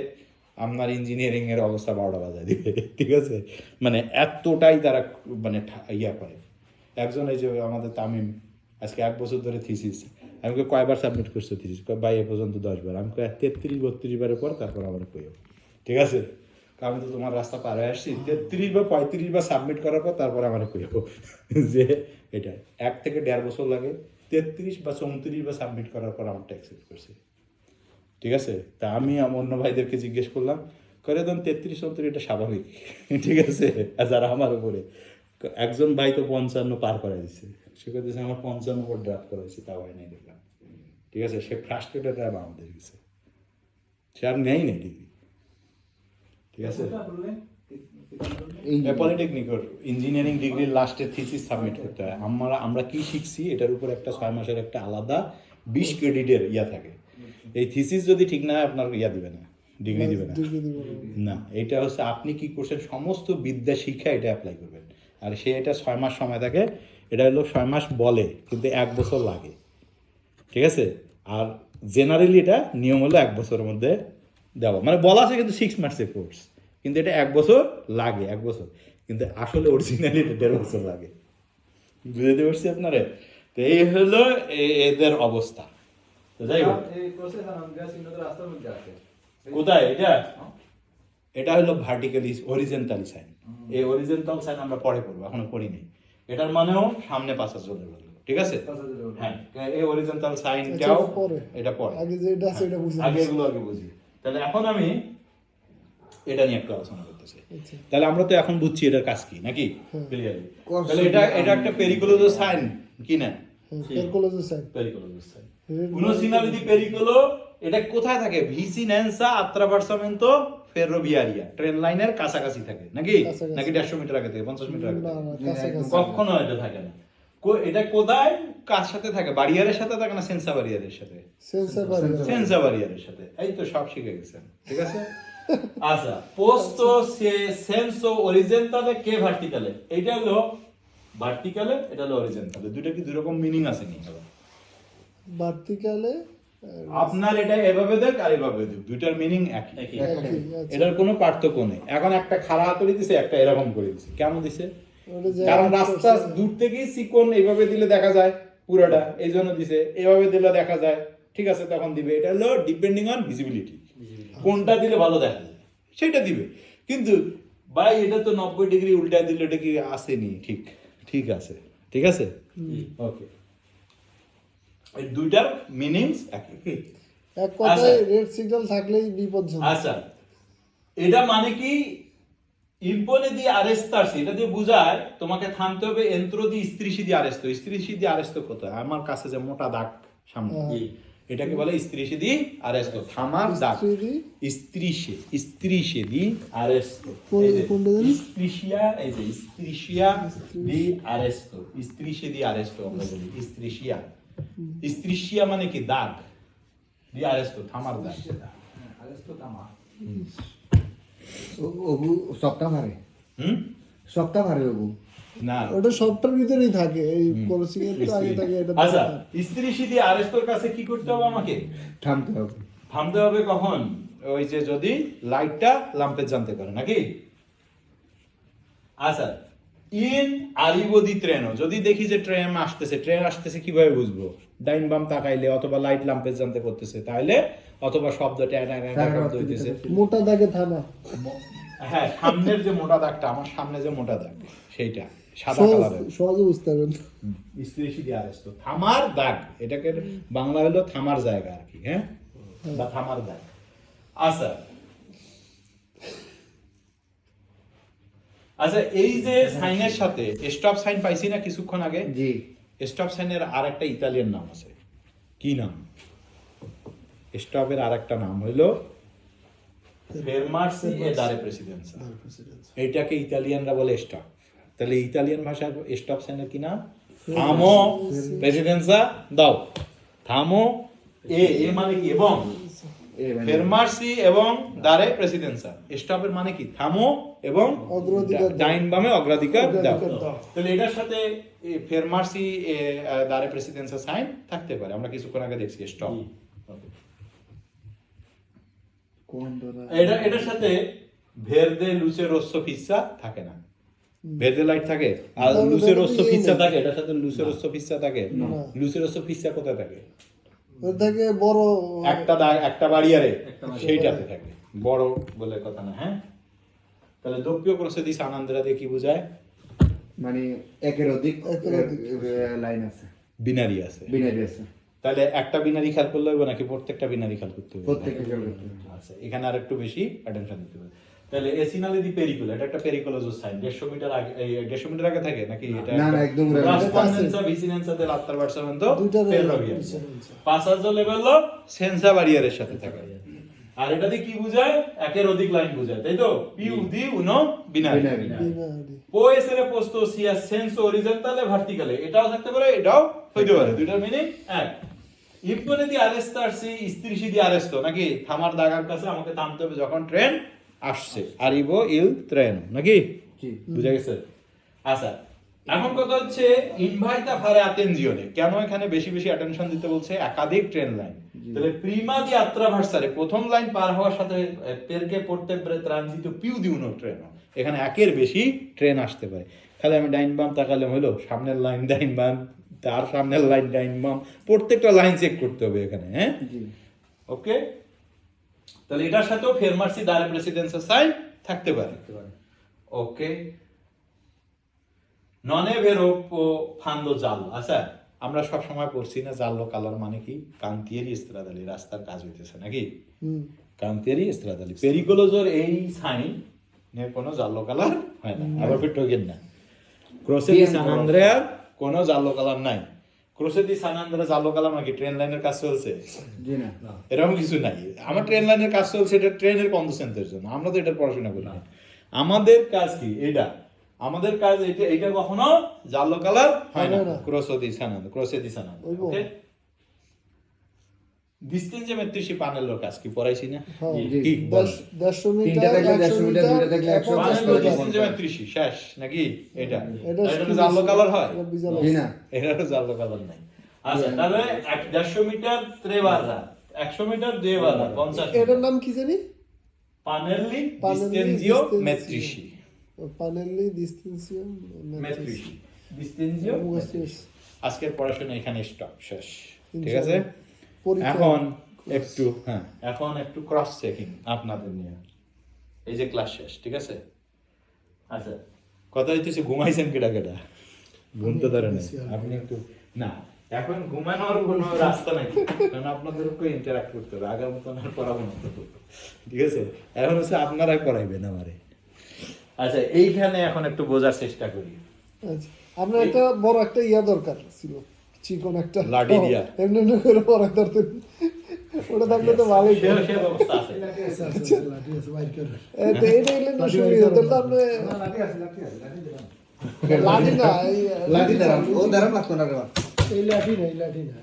আপনার ইঞ্জিনিয়ারিং এর অবস্থা 12টা বাজায় দিবে ঠিক আছে মানে এতটাই তারা মানে ইয়া করে একজন এই যে আমাদের তামিম আজকে 1 বছর ধরে থিসিস আমি কয়বার সাবমিট করছো থিসিস ভাই এ পর্যন্ত 10 বার আমি 33-32 বারের পর তারপর আমার কইও ঠিক আছে আমি তো তোমার রাস্তা পার হয়ে আসছি 33 বা 35 বার সাবমিট করার পর তারপর আমার কইও যে এটা 1 থেকে 1.5 বছর লাগে 33 বা 34 বার সাবমিট করার পর আমারটা অ্যাকসেপ্ট করছে ঠিক আছে তা আমি অন্য ভাইদেরকে জিজ্ঞেস করলাম করে দেন 33-34 এটা স্বাভাবিক ঠিক আছে আর যারা আমার উপরে একজন ভাই তো 55 পার করে দিচ্ছে সে কথা আমার 55 পর ড্রাফট করা হয়েছে তাও হয় নাই দেখলাম ঠিক আছে সে ফ্রাস্ট্রেটেড আর আমাদের গেছে সে আর নেই ডিগ্রি ঠিক আছে পলিটেকনিক ইঞ্জিনিয়ারিং ডিগ্রির লাস্টের থিসিস সাবমিট করতে হয়। আমরা কি শিখছি এটার উপর একটা 6 মাসের একটা আলাদা 20 ক্রেডিটের ইয়া থাকে। এই থিসিস যদি ঠিক না হয় আপনার ইয়া দিবে না, ডিগ্রি দিবে না। না, এটা হচ্ছে আপনি কি করছেন সমস্ত বিদ্যা শিক্ষা এটা অ্যাপ্লাই করবেন। আর সে এটা 6 মাস সময় থাকে, এটা হলো 6 মাস বলে কিন্তু 1 বছর লাগে, ঠিক আছে। আর জেনারেলি এটা নিয়ম হলো 1 বছরের মধ্যে দেওয়া, মানে বলা আছে কিন্তু 6 মাসের কোর্স, কিন্তু এটা 1 বছর লাগে, 1 বছর, কিন্তু আসলে অরিজিনালি এটা 1.5 বছর লাগে। বুঝতে পারছি আপনারা? তো এই হলো এদের অবস্থা। তো যাই হোক, কোথায় এটা? এটা হলো ভার্টিক্যালি হরিজন্টালি সাইন। এই হরিজন্টাল সাইন আমরা পরে পড়বো, এখনো পড়ি নাই। এটার মানেও সামনে পাশা চলে গেল, ঠিক আছে। হ্যাঁ, এই হরিজন্টাল সাইনটাও এটা পরে, আগে যেটা আছে এটা বুঝি, আগে এগুলো আগে বুঝি। তাহলে এখন আমি এটা নিয়ে একটু আলোচনা করতেছি। তাহলে আমরা তো এখন বুঝছি এটার কাজ কি, নাকি ক্লিয়ারলি? তাহলে এটা একটা পেরিকুলোজ সাইন কি না? পেরিকুলোজ সাইন, পেরিকুলোজ sign uno sinale di pericolo। এটা কোথায় থাকে? ভিসিনেন্সা আত্রাভার্সামেন্টো ফেরোভিয়ারিয়া, ট্রেন লাইনের কাছাকাছি থাকে, নাকি? নাকি 150 মিটার আগে থেকে, 50 মিটার আগে থেকে? কখনো এটা থাকে না। এটা কোথায় কার সাথে থাকে? বারিয়ারের সাথে থাকে না সেন্সা বারিয়ারের সাথে? সেন্সা বারিয়ারের সাথে। এই তো সব শিখে গেছেন, ঠিক আছে। আচ্ছা, পোস্টো সেন্সো অরিজেন্টালে কে ভার্টিকালে? এটা হলো ভার্টিকালে, এটা হলো অরিজেন্টালে। দুটো কি দুই রকম মিনিং আছে নি? ভার্টিকালে আপনার এটা এভাবে দেখ আর এভাবে দেখ, দুইটার মিনিং একই, এটার কোনো পার্থক্য নেই। এখন একটা খাড়া করে দিছে, একটা এরকম করে দিছে। কেন দিছে? কারণ রাস্তা দূর থেকেই চিকন, এইভাবে দিলে দেখা যায় পুরোটা, এই জন্য দিছে। এইভাবে দিলে দেখা যায়, ঠিক আছে, তখন দিবে। এটা হলো ডিপেন্ডিং অন ভিজিবিলিটি, কোনটা দিলে ভালো দেখা যায় সেটা দিবে। কিন্তু ভাই এটা তো 90 ডিগ্রি উল্টা দিলে এটা কি আসেনি? ঠিক, ঠিক আছে, ঠিক আছে, ওকে। এই দুইটার মিনিংস একই। এক কথায় রেড সিগন্যাল থাকলেই বিপজ্জনক। আচ্ছা, এটা মানে কি? ইম্পোনে দি আরেস্তারসি, এটা দিয়ে বোঝায় তোমাকে থামতে হবে। এন্ত্রো দি স্ত্রীসি দি আরেস্তো। স্ত্রীসি দি আরেস্তো কোথায়? আমার কাছে যে মোটা দাগ সামনে, এটাকে বলে স্ত্রীসি দি আরেস্তো, থামার দাগ। স্ত্রীসে দি আরেস্তো, স্ত্রীশিয়া, এই যে স্ত্রীশিয়া দি আরেস্তো, স্ত্রীসে দি আরেস্তো আমরা বলি স্ত্রীশিয়া। স্ত্রীশিয়া মানে কি? দাগ। দি আরেস্তো, থামার দাগ। আরেস্তো থামা। ওগু সপ্তাহ মারে, সপ্তাহ মারে ওগু না, ওটা সবটার ভিতরেই থাকে। এই পলিসি এর আগে থাকে এটা। আচ্ছা, স্ত্রীশি দি আরেস্তোর কাছে কি করতে হবে? আমাকে থামতে হবে। থামতে হবে কখন? ওই যে যদি লাইটটা ল্যাম্পে জানতে পারে, নাকি? আচ্ছা, ইন আরিভো দি ট্রেনো, যদি দেখি যে ট্রেন আসতেছে কিভাবে বুঝবো? ডাইন বাম তাকাইলে, অথবা লাইট ল্যাম্পে জানতে করতেছে তাইলে, অথবা শব্দটা শব্দ হইতেছে, মোটা দাগে থামা। হ্যাঁ, সামনের যে মোটা দাগটা, আমার সামনে যে মোটা দাগ, সেইটা সাদা কালারের, সহজে বুঝতে পারবেন। স্ত্রীশি দি আরেস্তো, থামার দাগ। এটাকে বাংলা হলো থামার জায়গা আর কি, হ্যাঁ, বা থামার দাগ। আচ্ছা, আচ্ছা, এই যে সাইনের সাথে স্টপ সাইন পাইছি না কিছুক্ষণ আগে? জি। স্টপ সাইনের আর একটা ইতালিয়ান নাম আছে। কি নাম? স্টপের আর একটা নাম হইলো ফেরমার্সি এ দারে প্রেসিডেন্সা। এইটাকে ইতালিয়ানরা বলে স্টপ। তাহলে ইতালিয়ান ভাষার স্টপ সাইনের কি নাম? থামো প্রেসিডেন্সা দাও। থামো, এ মানে কি? এবং ফেরমার্সি এবং দারে প্রেসিডেন্সা। স্টপের মানে কি? থামো এবং ডাইন বামে অগ্রাধিকার দাও। তাহলে এটার সাথে ফেরমার্সি দারে প্রেসিডেন্সা সাইন থাকতে পারে। আমরা কিছুক্ষণ আগে দেখছি স্টপ। এটার সাথে ভেরদে লুচে রোসো ফিসা থাকে না। ভেরদে লাইট থাকে আর লুচে রোসো ফিসা থাকে। এটার সাথে লুচে রোসো ফিসা থাকে। লুচে রোসো ফিসা কোথায় থাকে? থাকে বড় একটা বাড়িয়ারে, সেইটাতে থাকে। বড় বলে কথা না, হ্যাঁ। তাহলে দক্ষিয় ক্রসে দিস আনন্দরা দিয়ে কি বোঝায়? মানে একের অধিক লাইন আছে, বিনারি আছে। তাহলে একটা বিনারি খেয়াল করলে হবে নাকি প্রত্যেকটা বিনারি খেয়াল করতে হবে? প্রত্যেকটা খেয়াল করতে হবে। আচ্ছা, এখানে আর একটু বেশি অ্যাটেনশন দিতে হবে। তাহলে এসিনালি দি পেরিকুলো, এটা একটা পেরিকুলোজ সাইন। 150 মিটার আগে, 150 মিটার আগে থাকে নাকি? এটা না না, একদম ট্রান্সফারেন্সা ভিসিনেন্সা দে l'attraversamento ferroviario। পাসাজো লেভেল সেন্সা বারিয়ারের সাথে থাকে। আর এটা দিয়ে কি বোঝায়? একের অধিক লাইন বোঝায়, তাই তো? più di uno binario Binario. Binary. può essere posto sia senso orizzontale e verticale, এটাও থাকতে পারে, এটাও হইতে পারে, দুইটার মিনিং এক। ইম্পনে দি আরেস্টারসি ইস্ত্রিসি দি আরেস্টো, নাকি থামার দাগার কাছে আমাকে থামতে হবে যখন ট্রেন আসছে, আরিভো ইল ট্রেন, নাকি জি। বুঝা গেছে? আচ্ছা, এখন কথা হচ্ছে ইনভাইটা ফারে আটেনজিওনে, কেন এখানে বেশি বেশি অ্যাটেনশন দিতে বলছে? একাধিক ট্রেন লাইন। তাহলে প্রিমা দি আত্রাভার্সারে প্রথম লাইন পার হওয়ার সাথে পেরকে পড়তে পারে ট্রানজিটো পিউ দি উনো ট্রেন, এখানে একের বেশি ট্রেন আসতে পারে। খালি আমি ডাইন বাম তাকালে হলো, সামনের লাইন ডাইন বাম, তার সামনের লাইন ডাইন বাম, প্রত্যেকটা লাইন চেক করতে হবে এখানে, হ্যাঁ? জি। ওকে, তাহলে এটার সাথেও ফেরমার্সি দারে প্রেসিডেন্সের সাইন থাকতে পারে। ওকে, ননে ভেরো ফান্দো জাল। আচ্ছা, আমরা সব সময় পড়ছি না জাল্লো কালার মানে কি? কান্তিয়েরি ইস্ত্রাদালি, রাস্তার কাজ হইতেছে, নাকি কান্তিয়েরি ইস্ত্রাদালি। পেরিকোলোজোর এই সাইন এর কোনো জাল্লো কালার হয় না, আবার ঠকেন না। ক্রোসে দি সান আন্দ্রেয়ার কোনো জাল্লো কালার নাই। ক্রোসে দি সান আন্দ্রেয়া জাল্লো কালার নাকি? ট্রেন লাইনের কাজ চলছে, জি না। এরকম কিছু নাই। আমার ট্রেন লাইনের কাজ চলছে, এটা ট্রেনের কন্ডিশনের জন্য, আমরা তো এটা পড়াশোনা করি না। আমাদের কাজ কি? এটা আমাদের কাজ, এটা এটা কখনো জাল্লো কালার হয় না। ক্রোসে দি সানান্দ, ক্রোসে দি সানান্দ। ওকে, ডিসটেন্সে মেট্রিসি পানেলের কাজ কি পড়াইছি না? কি বল? 150 তিনটা মিটার, থাকলে 150 100 মিটার, দুইটা থাকলে 150 পানেলের মিটার। ডিসটেন্সে মেট্রিসি শেষ, নাকি এটা? এটা এটা জাল্লো কালার হয়? এটা বিজাল জি না। এটা জাল্লো কালার নাই। আচ্ছা, তাহলে 150 মিটার ত্রেবাররা, 100 মিটার দুইবাররা, 50 এটার নাম কি জানি? পানেলি Pannelli ডিস্টেন্সিও Distenzio মেট্রিসি, পানেলি ডিস্টেন্সিও মেট্রিসি ডিস্টেন্সিও মেট্রিসি। আজকের পড়াশোনা এখানে স্টপ, শেষ, ঠিক আছে? এখন একটু এখন একটু ক্রস চেকিং আপনাদের নিয়ে, এই যে ক্লাস শেষ, ঠিক আছে? আচ্ছা, কথা হইতেছে ঘুমাইছেন কেডা কেডা? ঘুম তো ধরে নাই, আপনি একটু না, এখন ঘুমানোর কোনো রাস্তা নাই, কারণ আপনাদেরকে ইন্টারাক্ট করতে হবে, আগের মতন আর পড়াবো না তো, ঠিক আছে? এখন হচ্ছে আপনারাই পড়াইবেন আমারে। আচ্ছা, এইখানে এখন একটু বোঝার চেষ্টা করি। আচ্ছা, আমরা একটা বড় একটা ইয়া দরকার ছিল, চিকন একটা লাঠি দিয়া। এমনি এমনি করে পড়া দরকার, ওটা থাকলে তো ভালোই। সে ব্যবস্থা আছে। এটা এলে না সুবিধা, তাহলে তো আপনি লাঠি না, লাঠি দাঁড়ান, ও দাঁড়ান লাগতো না রে বাবা। এই লাঠি না, এই লাঠি না,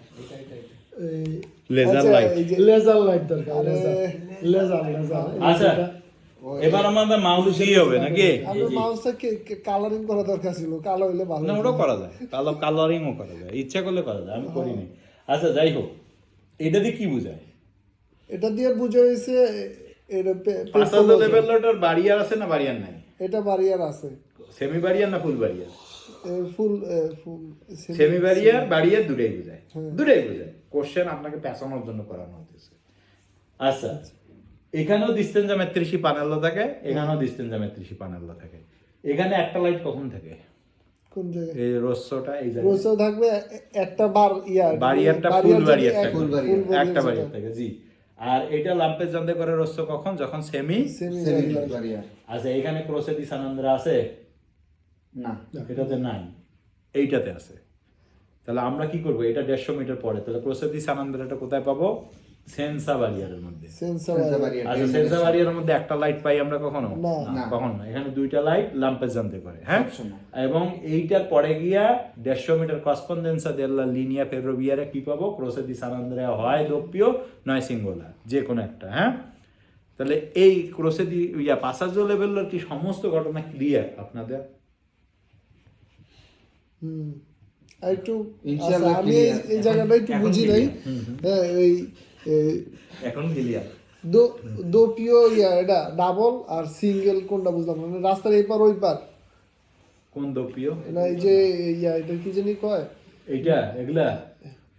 এই লেজার আচ্ছা, লাইট। এই যে লেজার লাইট দরকার, আরে, লেজার লেজার। আচ্ছা, এবার আমাদের মাউস দিয়ে হবে নাকি? আপনার মাউসটা কালারিং করা দরকার ছিল, কালো হইলে ভালো না, হতো। ওটাও করা যায়, কালারিংও করা যায়, ইচ্ছা করলে করা যায়, আমি করিনি। আচ্ছা, যাই হোক, এটা দিয়ে কি বোঝায়? এটা দিয়ে বুঝা হয়েছে এটা পাঁচালো লেভেলটার বাড়িয়ার আছে না বাড়িয়ার নাই? এটা বারিয়ার আছে, সেমি বাড়িয়ার না ফুল বাড়িয়ার? ফুল সেমি বাড়িয়ার বাড়িয়ার দুটাই বোঝায়, দুটাই বোঝায়। কোশ্চেন আপনাকে পেছানোর জন্য করানো হতেছে। আচ্ছা, এখানেও ডিস্টেন্সা মেট্রিসি পানেলো থাকে, এখানেও ডিস্টেন্সা মেট্রিসি পানেলো থাকে। এখানে একটা লাইট কখন থাকে? কোন জায়গায়? এই রস্যটা এই জায়গায় রোসা থাকবে একটা বার ইয়া বাড়িয়ারটা ফুল বাড়িয়ার থাকে, ফুল বাড়িয়ার। একটা বাড়িয়ার থাকে, জি। আর এটা লাম্পের জানতে করে রস্য কখন? যখন সেমি। সেমি বাড়িয়া। আচ্ছা, এখানে ক্রোসে দি সানান্দ্রা আছে? না। এটাতে নাই, এইটাতে আছে। তাহলে আমরা কি করবো? এটা 150 মিটার পরে, তাহলে ক্রোসে দি সানান্দ্রাটা কোথায় পাবো? সেন্সা বারিয়ারের মধ্যে। সেন্সর বাড়িয়া। আচ্ছা, সেন্সা বারিয়ারের মধ্যে একটা লাইট পাই আমরা কখনো? না। না। কখনো না। এখানে দুইটা লাইট লাম্পের জানতে করে, হ্যাঁ? সবসময়। এবং এইটার পরে গিয়া 150 মিটার করেসপন্ডেন্সা দেলা লিনিয়া ফেরোভিয়ারে কি পাবো? ক্রোসে দি সানান্দ্রা হয় দোপ্পিও নয় সিঙ্গোলা, যে কোনো একটা, হ্যাঁ? তাহলে এই ক্রোসে দি পাসাজো লেভেলের কি সমস্ত ঘটনা ক্লিয়ার আপনাদের? আর একটু ইনশাআল্লাহ আচ্ছা, আমি clear। এই জায়গাটা একটু এখন বুঝি clear। নাই। হ্যাঁ, এই এখন ক্লিয়ার। দোপিও ইয়া এটা ডাবল আর সিঙ্গেল কোনটা বুঝলাম না, মানে রাস্তার এই পার ওই পার, কোন দোপ্পিও? না এই যে ইয়া এটা কি জানি কয়? এইটা এগুলা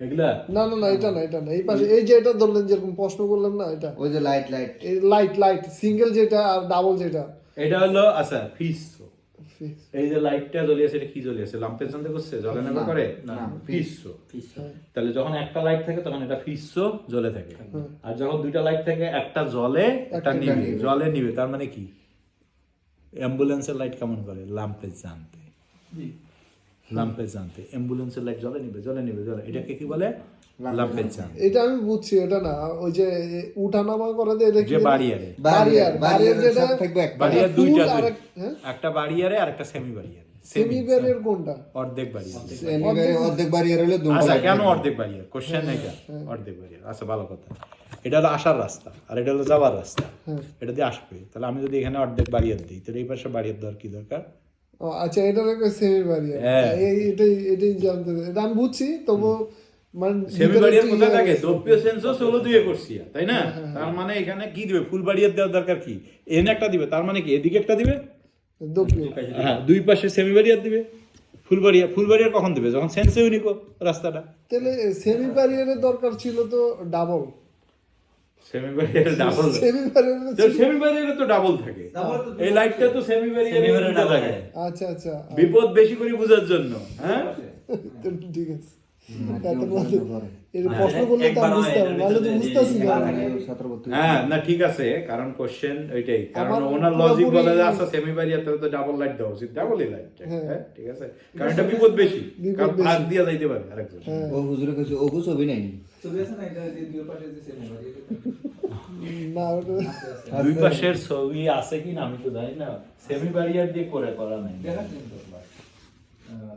এগুলা না না না, এটা না, এটা না, এই পাশে এই যে এটা ধরলেন, যেরকম প্রশ্ন করলাম না, এটা ওই যে লাইট লাইট। এই লাইট লাইট সিঙ্গেল যেটা আর ডাবল যেটা। এটা হলো আচ্ছা ফিস। এই যে লাইটটা জ্বলিয়েছে, এটা কি জ্বলিয়েছে? লাম্পের জানতে করছে, জ্বলে না করে না, ফিসো। তাহলে যখন একটা লাইট থাকে তখন এটা ফিসো জ্বলে থাকে, আর যখন দুইটা লাইট থাকে একটা জ্বলে একটা নিবে, জ্বলে নিবে, তার মানে কি? অ্যাম্বুলেন্সের লাইট কেমন করে? লাম্পের জানতে। লাম্পেজান্তে অ্যাম্বুলেন্সের লাইট জ্বলে নিবে এটাকে কি বলে লাম্পেজান্তে এটা আমি বুঝছি, ওটা না ওই যে উঠানামা করে দেয় এটা কি যে বাড়িয়ারে বারিয়ার যেটা থাকবে একটা বাড়িয়ার full দুইটা আর এক- হ্যাঁ? একটা বাড়িয়ারে আর একটা সেমি বাড়িয়ারে সেমি ব্যারিয়ার কোনটা? অর্ধেক বাড়িয়ারে অর্ধেক বাড়ি হলে আচ্ছা কেন অর্ধেক বাড়িয়ার কোশ্চেন এটা অর্ধেক বাড়িয়ার আচ্ছা ভালো কথা এটা হলো আসার রাস্তা আর এটা হলো যাওয়ার রাস্তা এটা দিয়ে আসবে তাহলে আমি যদি এখানে অর্ধেক বাড়িয়ার দিই তাহলে এই পাশে বাড়িয়ার দেওয়ার কি দরকার ও আচ্ছা, এটা নাকি সেমি ব্যারিয়ার। হ্যাঁ। এটাই জানতে চাই। এটা আমি বুঝছি, তবু মানে সেমি ভিতরে বাড়িয়ার একটু কোথায় ইয়ে থাকে আছে। দ্রব্য সেন্সও ষোলো দুয়ে করছি তাই না তার মানে এখানে কি দিবে ফুল বাড়িয়ার দেওয়ার দরকার কি এনে একটা দিবে তার মানে কি এদিকে একটা দিবে দোপিও। হ্যাঁ দুই পাশে সেমি বাড়িয়ার দিবে ফুল বাড়িয়ার কখন দিবে যখন সেন্সে ইউনিকো রাস্তাটা তাহলে সেমি ব্যারিয়ারের দরকার ছিল তো ডাবল। সেমি বাড়িয়ার ডাবল সেমি ব্যারিয়ারের তো সেমি বাড়িয়ারে তো ডাবল থাকে এই লাইটটা তো সেমি বাড়িয়ারে থাকে আচ্ছা আচ্ছা, বিপদ বেশি করে বোঝার জন্য হ্যাঁ তো ঠিক আছে। এত বলতে এর প্রশ্ন করলে তো আমি বুঝতাম, নাহলে তো বুঝতাছি না। হ্যাঁ না ঠিক আছে কারণ কোশ্চেন ওইটাই কারণ আমার ওনার লজিক পুরোপুরি- বলে যে আচ্ছা সেমি বাড়িয়াতে তো ডাবল লাইট দেওয়া উচিত ডাবলই লাইট হ্যাঁ। হ্যাঁ ঠিক আছে কারণ এটা বিপদ বেশি বিপদ কারণ বেশি। ফাঁক দিয়া যাইতে পারে আরেকজন ও হুজুরে কইছে ওগো ছবি নাই না ওটা দুই পাশের ছবি আছে কি না আমি তো জানি না সেমি বাড়িয়ার দিয়ে করা নাই